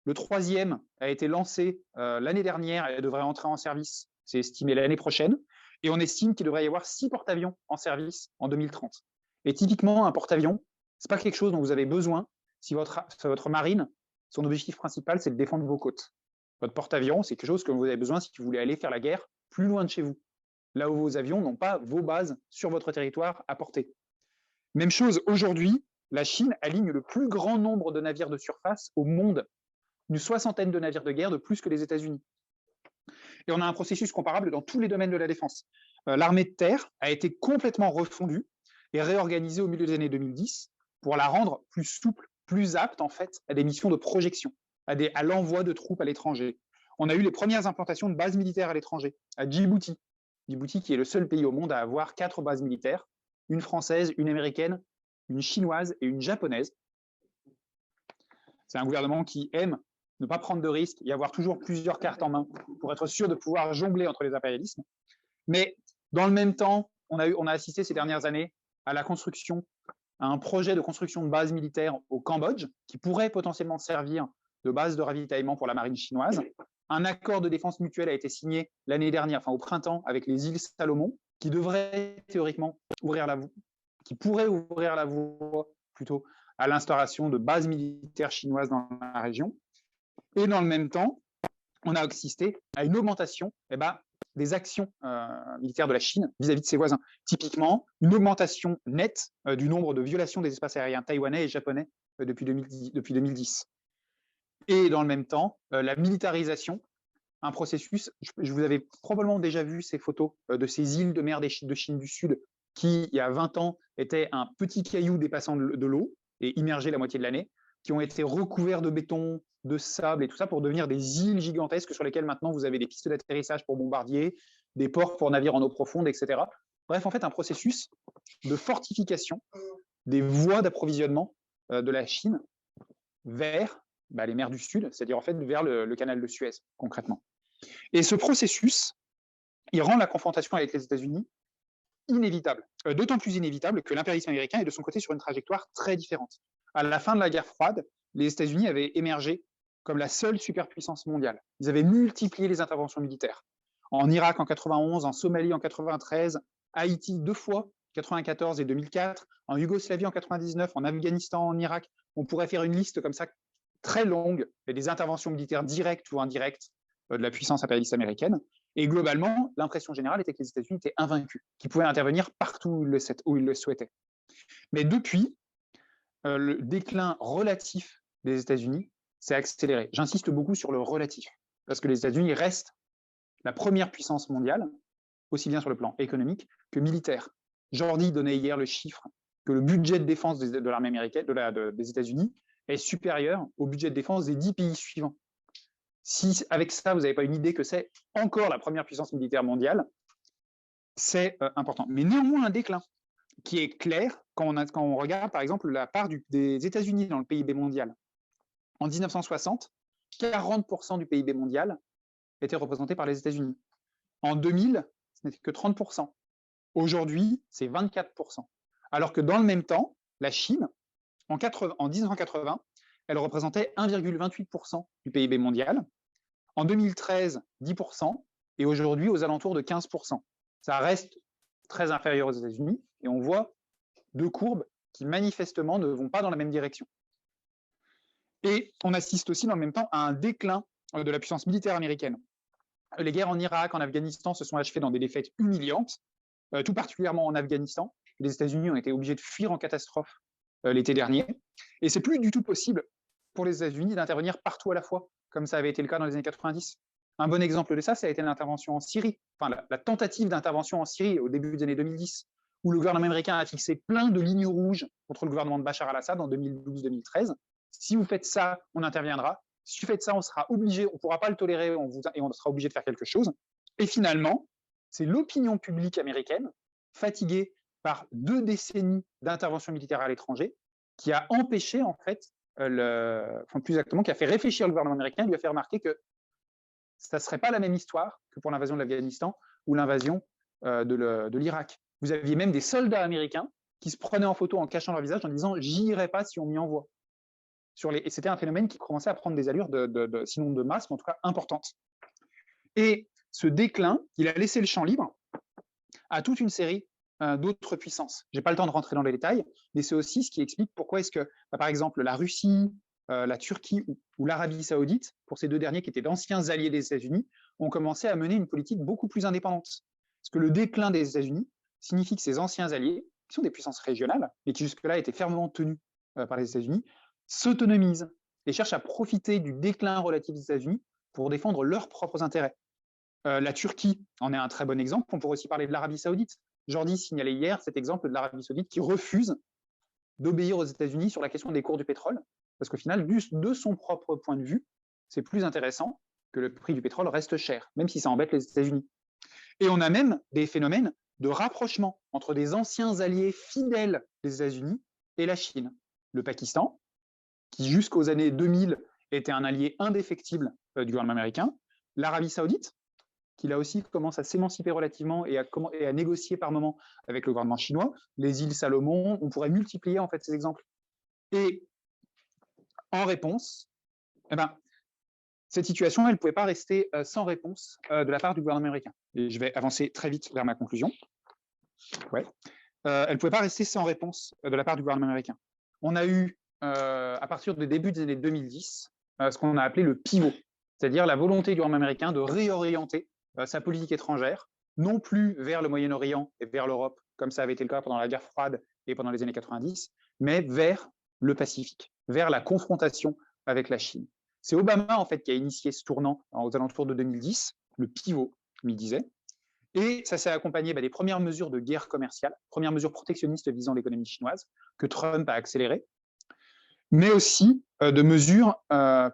Le troisième a été lancé l'année dernière et devrait entrer en service, c'est estimé l'année prochaine. Et on estime qu'il devrait y avoir 6 porte-avions en service en 2030. Et typiquement, un porte-avions, ce n'est pas quelque chose dont vous avez besoin si votre marine, son objectif principal, c'est de défendre vos côtes. Votre porte-avions, c'est quelque chose que vous avez besoin si vous voulez aller faire la guerre plus loin de chez vous, là où vos avions n'ont pas vos bases sur votre territoire à portée. Même chose, aujourd'hui, la Chine aligne le plus grand nombre de navires de surface au monde, une 60aine de navires de guerre de plus que les États-Unis. Et on a un processus comparable dans tous les domaines de la défense. L'armée de terre a été complètement refondue et réorganisée au milieu des années 2010 pour la rendre plus souple, plus apte en fait à des missions de projection, à l'envoi de troupes à l'étranger. On a eu les premières implantations de bases militaires à l'étranger, à Djibouti. Djibouti qui est le seul pays au monde à avoir 4 bases militaires, une française, une américaine, une chinoise et une japonaise. C'est un gouvernement qui aime ne pas prendre de risques et avoir toujours plusieurs cartes en main pour être sûr de pouvoir jongler entre les impérialismes. Mais dans le même temps, on a assisté ces dernières années à la construction, à un projet de construction de bases militaires au Cambodge qui pourrait potentiellement servir de base de ravitaillement pour la marine chinoise. Un accord de défense mutuelle a été signé l'année dernière, enfin au printemps, avec les îles Salomon, qui devrait théoriquement pourrait ouvrir la voie plutôt à l'instauration de bases militaires chinoises dans la région. Et dans le même temps, on a assisté à une augmentation des actions militaires de la Chine vis-à-vis de ses voisins. Typiquement, une augmentation nette du nombre de violations des espaces aériens taïwanais et japonais depuis 2010. Et dans le même temps, la militarisation, un processus, je vous avais probablement déjà vu ces photos de ces îles de mer de Chine du Sud qui, il y a 20 ans, étaient un petit caillou dépassant de l'eau et immergé la moitié de l'année, qui ont été recouverts de béton, de sable et tout ça pour devenir des îles gigantesques sur lesquelles maintenant vous avez des pistes d'atterrissage pour bombardiers, des ports pour navires en eau profonde, etc. Bref, en fait, un processus de fortification des voies d'approvisionnement de la Chine vers les mers du Sud, c'est-à-dire en fait vers le canal de Suez, concrètement. Et ce processus, il rend la confrontation avec les États-Unis inévitable, d'autant plus inévitable que l'impérialisme américain est de son côté sur une trajectoire très différente. À la fin de la guerre froide, les États-Unis avaient émergé comme la seule superpuissance mondiale. Ils avaient multiplié les interventions militaires. en Irak en 91, en Somalie en 93, Haïti 2 fois, 94 et 2004, en Yougoslavie en 99, en Afghanistan, en Irak. On pourrait faire une liste comme ça très longue et des interventions militaires directes ou indirectes de la puissance impérialiste américaine. Et globalement, l'impression générale était que les États-Unis étaient invaincus, qu'ils pouvaient intervenir partout où ils le souhaitaient. Mais depuis, le déclin relatif des États-Unis s'est accéléré. J'insiste beaucoup sur le relatif, parce que les États-Unis restent la première puissance mondiale, aussi bien sur le plan économique que militaire. Jordi donnait hier le chiffre que le budget de défense de l'armée américaine, des États-Unis, est supérieur au budget de défense des 10 pays suivants. Si avec ça, vous n'avez pas une idée que c'est encore la première puissance militaire mondiale, c'est important. Mais néanmoins, un déclin qui est clair quand on regarde, par exemple, la part des États-Unis dans le PIB mondial. En 1960, 40% du PIB mondial était représenté par les États-Unis. En 2000, ce n'était que 30%. Aujourd'hui, c'est 24%. Alors que dans le même temps, la Chine, en 1980, elle représentait 1,28% du PIB mondial. En 2013, 10%, et aujourd'hui, aux alentours de 15%. Ça reste très inférieur aux États-Unis, et on voit deux courbes qui manifestement ne vont pas dans la même direction. Et on assiste aussi dans le même temps à un déclin de la puissance militaire américaine. Les guerres en Irak, en Afghanistan se sont achevées dans des défaites humiliantes, tout particulièrement en Afghanistan. Les États-Unis ont été obligés de fuir en catastrophe l'été dernier. Et c'est plus du tout possible pour les États-Unis d'intervenir partout à la fois, comme ça avait été le cas dans les années 90. Un bon exemple de ça, ça a été l'intervention en Syrie, enfin la tentative d'intervention en Syrie au début des années 2010, où le gouvernement américain a fixé plein de lignes rouges contre le gouvernement de Bachar al-Assad en 2012-2013. Si vous faites ça, on interviendra. Si vous faites ça, on sera obligé, on ne pourra pas le tolérer et on sera obligé de faire quelque chose. Et finalement, c'est l'opinion publique américaine, fatiguée par 2 décennies d'intervention militaire à l'étranger, qui a empêché, en fait, plus exactement, qui a fait réfléchir le gouvernement américain, lui a fait remarquer que ça ne serait pas la même histoire que pour l'invasion de l'Afghanistan ou l'invasion de l'Irak. Vous aviez même des soldats américains qui se prenaient en photo en cachant leur visage en disant « j'y irai pas si on m'y envoie ». Et c'était un phénomène qui commençait à prendre des allures, sinon de masse, mais en tout cas importantes. Et ce déclin, il a laissé le champ libre à toute une série d'autres puissances. Je n'ai pas le temps de rentrer dans les détails, mais c'est aussi ce qui explique pourquoi est-ce que, par exemple, la Russie, la Turquie ou l'Arabie saoudite, pour ces deux derniers qui étaient d'anciens alliés des États-Unis, ont commencé à mener une politique beaucoup plus indépendante. Parce que le déclin des États-Unis signifie que ces anciens alliés, qui sont des puissances régionales, mais qui jusque-là étaient fermement tenus par les États-Unis, s'autonomisent et cherchent à profiter du déclin relatif des États-Unis pour défendre leurs propres intérêts. La Turquie en est un très bon exemple. On pourrait aussi parler de l'Arabie saoudite. Jordi signalait hier cet exemple de l'Arabie saoudite qui refuse d'obéir aux États-Unis sur la question des cours du pétrole, parce qu'au final, de son propre point de vue, c'est plus intéressant que le prix du pétrole reste cher, même si ça embête les États-Unis. Et on a même des phénomènes de rapprochement entre des anciens alliés fidèles des États-Unis et la Chine. Le Pakistan, qui jusqu'aux années 2000 était un allié indéfectible du gouvernement américain, l'Arabie saoudite, qui là aussi commence à s'émanciper relativement et à négocier par moments avec le gouvernement chinois, les îles Salomon, on pourrait multiplier en fait ces exemples. Et en réponse, cette situation, elle ne pouvait pas rester sans réponse de la part du gouvernement américain. Et je vais avancer très vite vers ma conclusion. Elle ne pouvait pas rester sans réponse de la part du gouvernement américain. On a eu, à partir du début des années 2010, ce qu'on a appelé le pivot, c'est-à-dire la volonté du gouvernement américain de réorienter sa politique étrangère, non plus vers le Moyen-Orient et vers l'Europe, comme ça avait été le cas pendant la guerre froide et pendant les années 90, mais vers le Pacifique, vers la confrontation avec la Chine. C'est Obama, en fait, qui a initié ce tournant aux alentours de 2010, le pivot, comme il disait, et ça s'est accompagné des premières mesures de guerre commerciale, premières mesures protectionnistes visant l'économie chinoise, que Trump a accélérées, mais aussi de mesures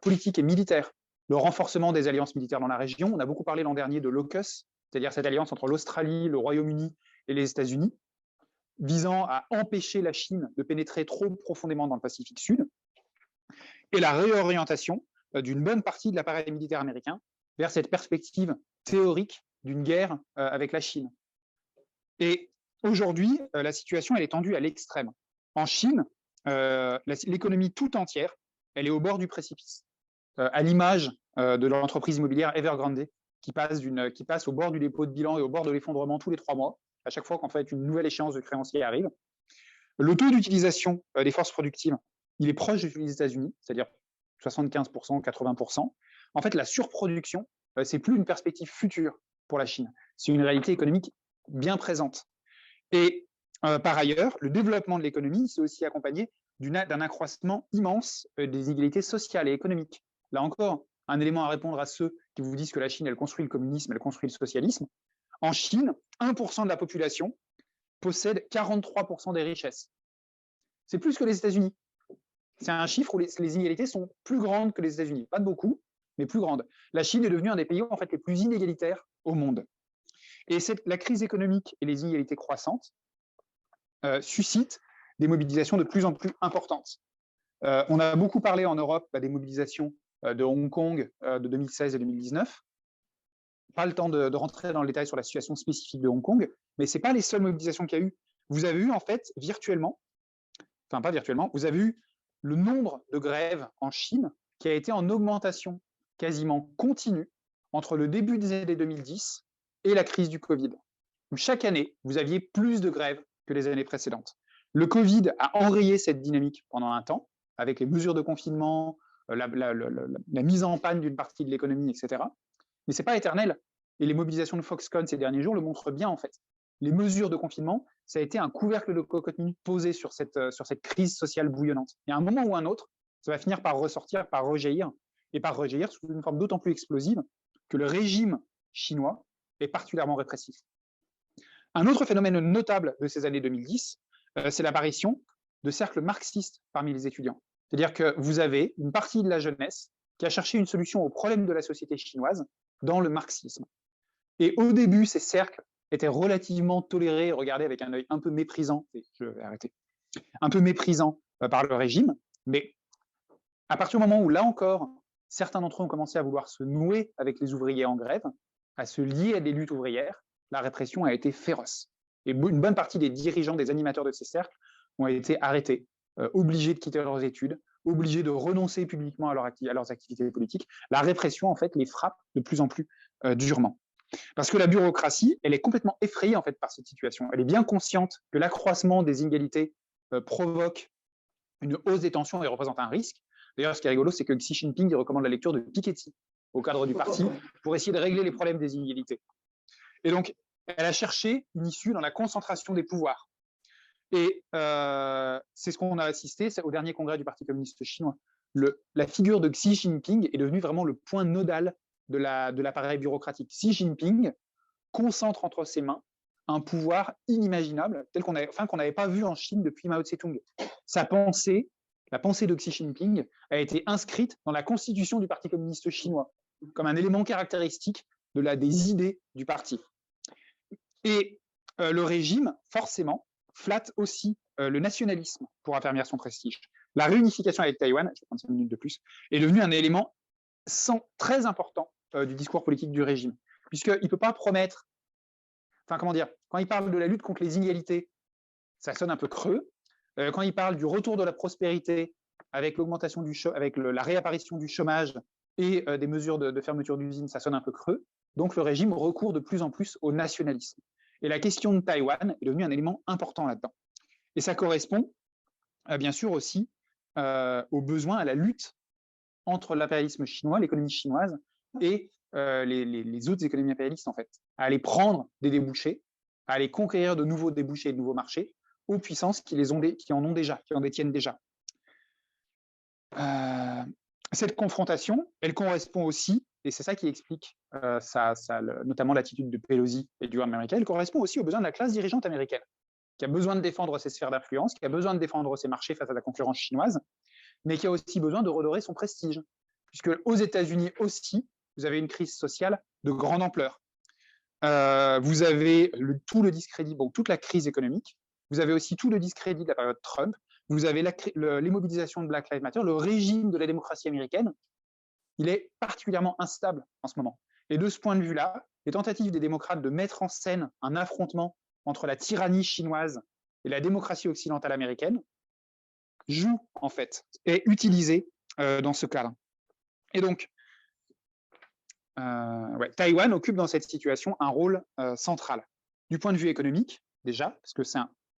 politiques et militaires. Le renforcement des alliances militaires dans la région. On a beaucoup parlé l'an dernier de l'AUKUS, c'est-à-dire cette alliance entre l'Australie, le Royaume-Uni et les États-Unis, visant à empêcher la Chine de pénétrer trop profondément dans le Pacifique Sud, et la réorientation d'une bonne partie de l'appareil militaire américain vers cette perspective théorique d'une guerre avec la Chine. Et aujourd'hui, la situation elle est tendue à l'extrême. En Chine, l'économie tout entière, elle est au bord du précipice. À l'image de l'entreprise immobilière Evergrande, qui passe au bord du dépôt de bilan et au bord de l'effondrement tous les 3 mois, à chaque fois qu'en fait une nouvelle échéance de créancier arrive. Le taux d'utilisation des forces productives, il est proche de celui des États-Unis, c'est-à-dire 75%, 80%. En fait, la surproduction, c'est plus une perspective future pour la Chine, c'est une réalité économique bien présente. Et par ailleurs, le développement de l'économie, c'est aussi accompagné d'un accroissement immense des inégalités sociales et économiques. Là encore, un élément à répondre à ceux qui vous disent que la Chine, elle construit le communisme, elle construit le socialisme. En Chine, 1% de la population possède 43% des richesses. C'est plus que les États-Unis. C'est un chiffre où les inégalités sont plus grandes que les États-Unis. Pas de beaucoup, mais plus grandes. La Chine est devenue un des pays en fait, les plus inégalitaires au monde. Et la crise économique et les inégalités croissantes suscitent des mobilisations de plus en plus importantes. On a beaucoup parlé en Europe des mobilisations de Hong Kong de 2016 et 2019. Pas le temps de rentrer dans le détail sur la situation spécifique de Hong Kong, mais ce n'est pas les seules mobilisations qu'il y a eu. Vous avez eu en fait virtuellement, enfin pas virtuellement, vous avez eu le nombre de grèves en Chine qui a été en augmentation quasiment continue entre le début des années 2010 et la crise du Covid. Donc, chaque année, vous aviez plus de grèves que les années précédentes. Le Covid a enrayé cette dynamique pendant un temps, avec les mesures de confinement, la mise en panne d'une partie de l'économie, etc. Mais ce n'est pas éternel. Et les mobilisations de Foxconn ces derniers jours le montrent bien, en fait. Les mesures de confinement, ça a été un couvercle de cocotte minute posé sur cette crise sociale bouillonnante. Et à un moment ou un autre, ça va finir par ressortir, par rejaillir, et par rejaillir sous une forme d'autant plus explosive que le régime chinois est particulièrement répressif. Un autre phénomène notable de ces années 2010, c'est l'apparition de cercles marxistes parmi les étudiants. C'est-à-dire que vous avez une partie de la jeunesse qui a cherché une solution aux problèmes de la société chinoise dans le marxisme. Et au début, ces cercles étaient relativement tolérés et regardés avec un œil un peu méprisant, je vais arrêter, un peu méprisant par le régime, mais à partir du moment où, là encore, certains d'entre eux ont commencé à vouloir se nouer avec les ouvriers en grève, à se lier à des luttes ouvrières, la répression a été féroce. Et une bonne partie des dirigeants, des animateurs de ces cercles ont été arrêtés, obligés de quitter leurs études, obligés de renoncer publiquement à leurs activités politiques. La répression, en fait, les frappe de plus en plus durement. Parce que la bureaucratie, elle est complètement effrayée en fait, par cette situation. Elle est bien consciente que l'accroissement des inégalités provoque une hausse des tensions et représente un risque. D'ailleurs, ce qui est rigolo, c'est que Xi Jinping il recommande la lecture de Piketty au cadre du parti pour essayer de régler les problèmes des inégalités. Et donc, elle a cherché une issue dans la concentration des pouvoirs. Et c'est ce qu'on a assisté au dernier congrès du Parti communiste chinois. La figure de Xi Jinping est devenue vraiment le point nodal de l'appareil bureaucratique. Xi Jinping concentre entre ses mains un pouvoir inimaginable, tel qu'on n'avait pas vu en Chine depuis Mao Tse-tung. La pensée de Xi Jinping a été inscrite dans la constitution du Parti communiste chinois, comme un élément caractéristique des idées du parti. Et le régime, forcément, flatte aussi le nationalisme pour affermir son prestige. La réunification avec Taïwan, je vais prendre 5 minutes de plus, est devenue un élément très important du discours politique du régime, puisqu'il ne peut pas promettre, quand il parle de la lutte contre les inégalités, ça sonne un peu creux. Quand il parle du retour de la prospérité avec l'augmentation avec la réapparition du chômage et des mesures de fermeture d'usines, ça sonne un peu creux. Donc le régime recourt de plus en plus au nationalisme. Et la question de Taïwan est devenue un élément important là-dedans. Et ça correspond bien sûr aussi au besoin, à la lutte entre l'impérialisme chinois, l'économie chinoise, et les autres économies impérialistes, en fait, à aller prendre des débouchés, à aller conquérir de nouveaux débouchés et de nouveaux marchés aux puissances qui en ont déjà, qui en détiennent déjà. Cette confrontation, elle correspond aussi, et c'est ça qui explique notamment l'attitude de Pelosi et du gouvernement américain, elle correspond aussi aux besoins de la classe dirigeante américaine, qui a besoin de défendre ses sphères d'influence, qui a besoin de défendre ses marchés face à la concurrence chinoise, mais qui a aussi besoin de redorer son prestige. Puisque aux États-Unis aussi, vous avez une crise sociale de grande ampleur. Vous avez tout le discrédit, toute la crise économique. Vous avez aussi tout le discrédit de la période Trump. Vous avez les mobilisations de Black Lives Matter. Le régime de la démocratie américaine, il est particulièrement instable en ce moment. Et de ce point de vue-là, les tentatives des démocrates de mettre en scène un affrontement entre la tyrannie chinoise et la démocratie occidentale américaine jouent, en fait, et utilisées dans ce cadre. Et donc, Taïwan occupe dans cette situation un rôle central. Du point de vue économique, déjà, parce que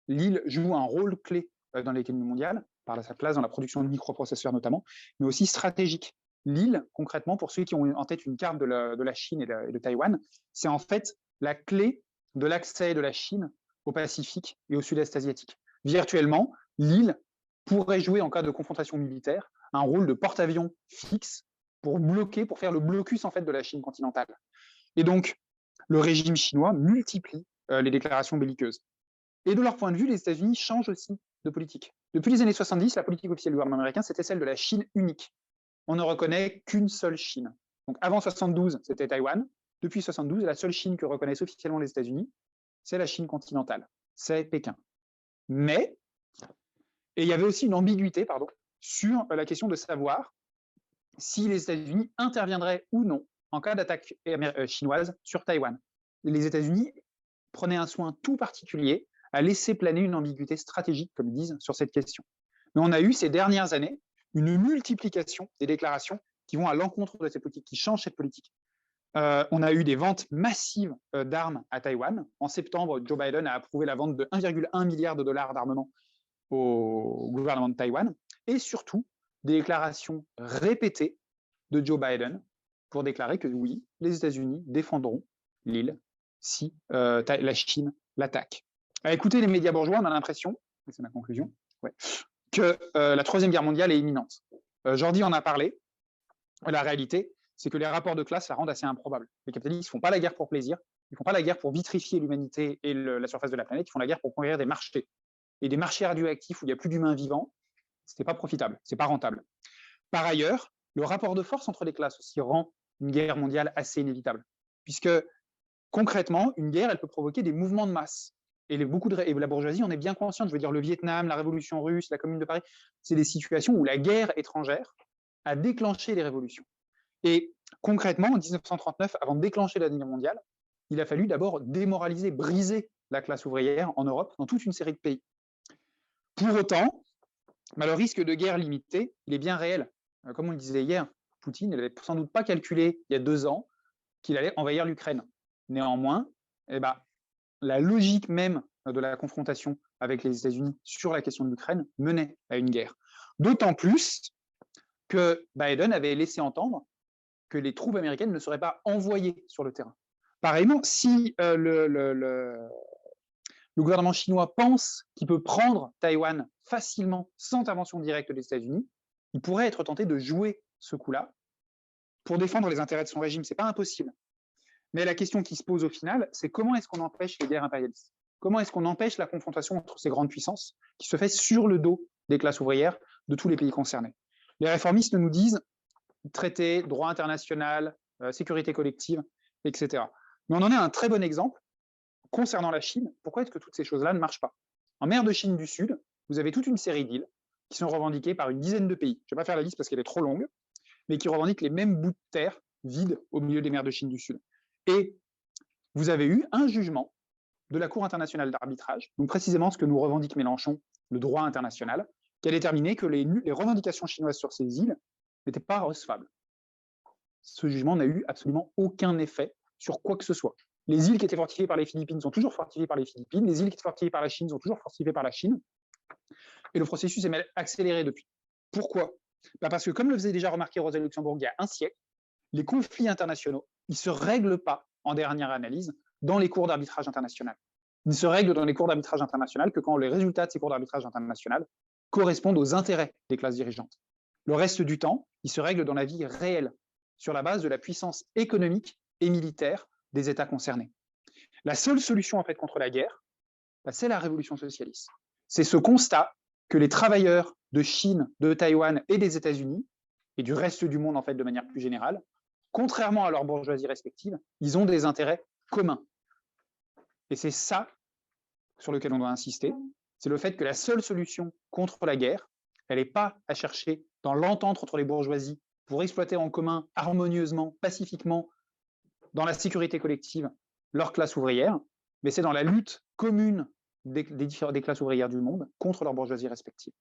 l'île joue un rôle clé dans l'économie mondiale, par sa place dans la production de microprocesseurs notamment, mais aussi stratégique. L'île, concrètement, pour ceux qui ont en tête une carte de la Chine et de Taïwan, c'est en fait la clé de l'accès de la Chine au Pacifique et au Sud-Est asiatique. Virtuellement, l'île pourrait jouer, en cas de confrontation militaire, un rôle de porte-avions fixe pour faire le blocus en fait de la Chine continentale. Et donc, le régime chinois multiplie les déclarations belliqueuses. Et de leur point de vue, les États-Unis changent aussi de politique. Depuis les années 70, la politique officielle du gouvernement américain, c'était celle de la Chine unique. On ne reconnaît qu'une seule Chine. Donc avant 72, c'était Taïwan. Depuis 72, la seule Chine que reconnaissent officiellement les États-Unis, c'est la Chine continentale, c'est Pékin. Mais, et il y avait aussi une ambiguïté, sur la question de savoir si les États-Unis interviendraient ou non en cas d'attaque chinoise sur Taïwan. Les États-Unis prenaient un soin tout particulier à laisser planer une ambiguïté stratégique, comme ils disent, sur cette question. Mais on a eu ces dernières années une multiplication des déclarations qui vont à l'encontre de cette politique, qui changent cette politique. On a eu des ventes massives d'armes à Taïwan. En septembre, Joe Biden a approuvé la vente de 1,1 milliard de dollars d'armement au gouvernement de Taïwan, et surtout des déclarations répétées de Joe Biden pour déclarer que oui, les États-Unis défendront l'île si la Chine l'attaque. À écouter les médias bourgeois, on a l'impression, et c'est ma conclusion, que la Troisième Guerre mondiale est imminente. Jordi en a parlé. La réalité, c'est que les rapports de classe la rendent assez improbable. Les capitalistes ne font pas la guerre pour plaisir, ils ne font pas la guerre pour vitrifier l'humanité et la surface de la planète, ils font la guerre pour conquérir des marchés. Et des marchés radioactifs où il n'y a plus d'humains vivants, ce n'est pas profitable, ce n'est pas rentable. Par ailleurs, le rapport de force entre les classes aussi rend une guerre mondiale assez inévitable, puisque concrètement, une guerre, elle peut provoquer des mouvements de masse. Et la bourgeoisie, on est bien conscient, je veux dire le Vietnam, la Révolution russe, la Commune de Paris, c'est des situations où la guerre étrangère a déclenché les révolutions. Et concrètement, en 1939, avant de déclencher la guerre mondiale, il a fallu d'abord démoraliser, briser la classe ouvrière en Europe, dans toute une série de pays. Pour autant, le risque de guerre limitée, il est bien réel. Comme on le disait hier, Poutine n'avait sans doute pas calculé, il y a 2 ans, qu'il allait envahir l'Ukraine. Néanmoins, la logique même de la confrontation avec les États-Unis sur la question de l'Ukraine menait à une guerre. D'autant plus que Biden avait laissé entendre que les troupes américaines ne seraient pas envoyées sur le terrain. Pareillement, si le gouvernement chinois pense qu'il peut prendre Taïwan facilement sans intervention directe des États-Unis, il pourrait être tenté de jouer ce coup-là pour défendre les intérêts de son régime. Ce n'est pas impossible. Mais la question qui se pose au final, c'est comment est-ce qu'on empêche les guerres impérialistes? Comment est-ce qu'on empêche la confrontation entre ces grandes puissances qui se fait sur le dos des classes ouvrières de tous les pays concernés? Les réformistes nous disent traité, droit international, sécurité collective, etc. Mais on en a un très bon exemple concernant la Chine. Pourquoi est-ce que toutes ces choses-là ne marchent pas? En mer de Chine du Sud, vous avez toute une série d'îles qui sont revendiquées par une dizaine de pays. Je ne vais pas faire la liste parce qu'elle est trop longue, mais qui revendiquent les mêmes bouts de terre vides au milieu des mers de Chine du Sud. Et vous avez eu un jugement de la Cour internationale d'arbitrage, donc précisément ce que nous revendique Mélenchon, le droit international, qui a déterminé que les revendications chinoises sur ces îles n'étaient pas recevables. Ce jugement n'a eu absolument aucun effet sur quoi que ce soit. Les îles qui étaient fortifiées par les Philippines sont toujours fortifiées par les Philippines, les îles qui étaient fortifiées par la Chine sont toujours fortifiées par la Chine, et le processus est même accéléré depuis. Pourquoi? Parce que, comme le faisait déjà remarquer Rosa Luxembourg il y a un siècle, les conflits internationaux, ils ne se règlent pas, en dernière analyse, dans les cours d'arbitrage international. Ils ne se règlent dans les cours d'arbitrage international que quand les résultats de ces cours d'arbitrage international correspondent aux intérêts des classes dirigeantes. Le reste du temps, ils se règlent dans la vie réelle, sur la base de la puissance économique et militaire des États concernés. La seule solution en fait contre la guerre, c'est la révolution socialiste. C'est ce constat que les travailleurs de Chine, de Taïwan et des États-Unis, et du reste du monde en fait de manière plus générale, contrairement à leurs bourgeoisies respectives, ils ont des intérêts communs. Et c'est ça sur lequel on doit insister, c'est le fait que la seule solution contre la guerre, elle n'est pas à chercher dans l'entente entre les bourgeoisies pour exploiter en commun harmonieusement, pacifiquement, dans la sécurité collective, leur classe ouvrière, mais c'est dans la lutte commune des classes ouvrières du monde contre leurs bourgeoisies respectives.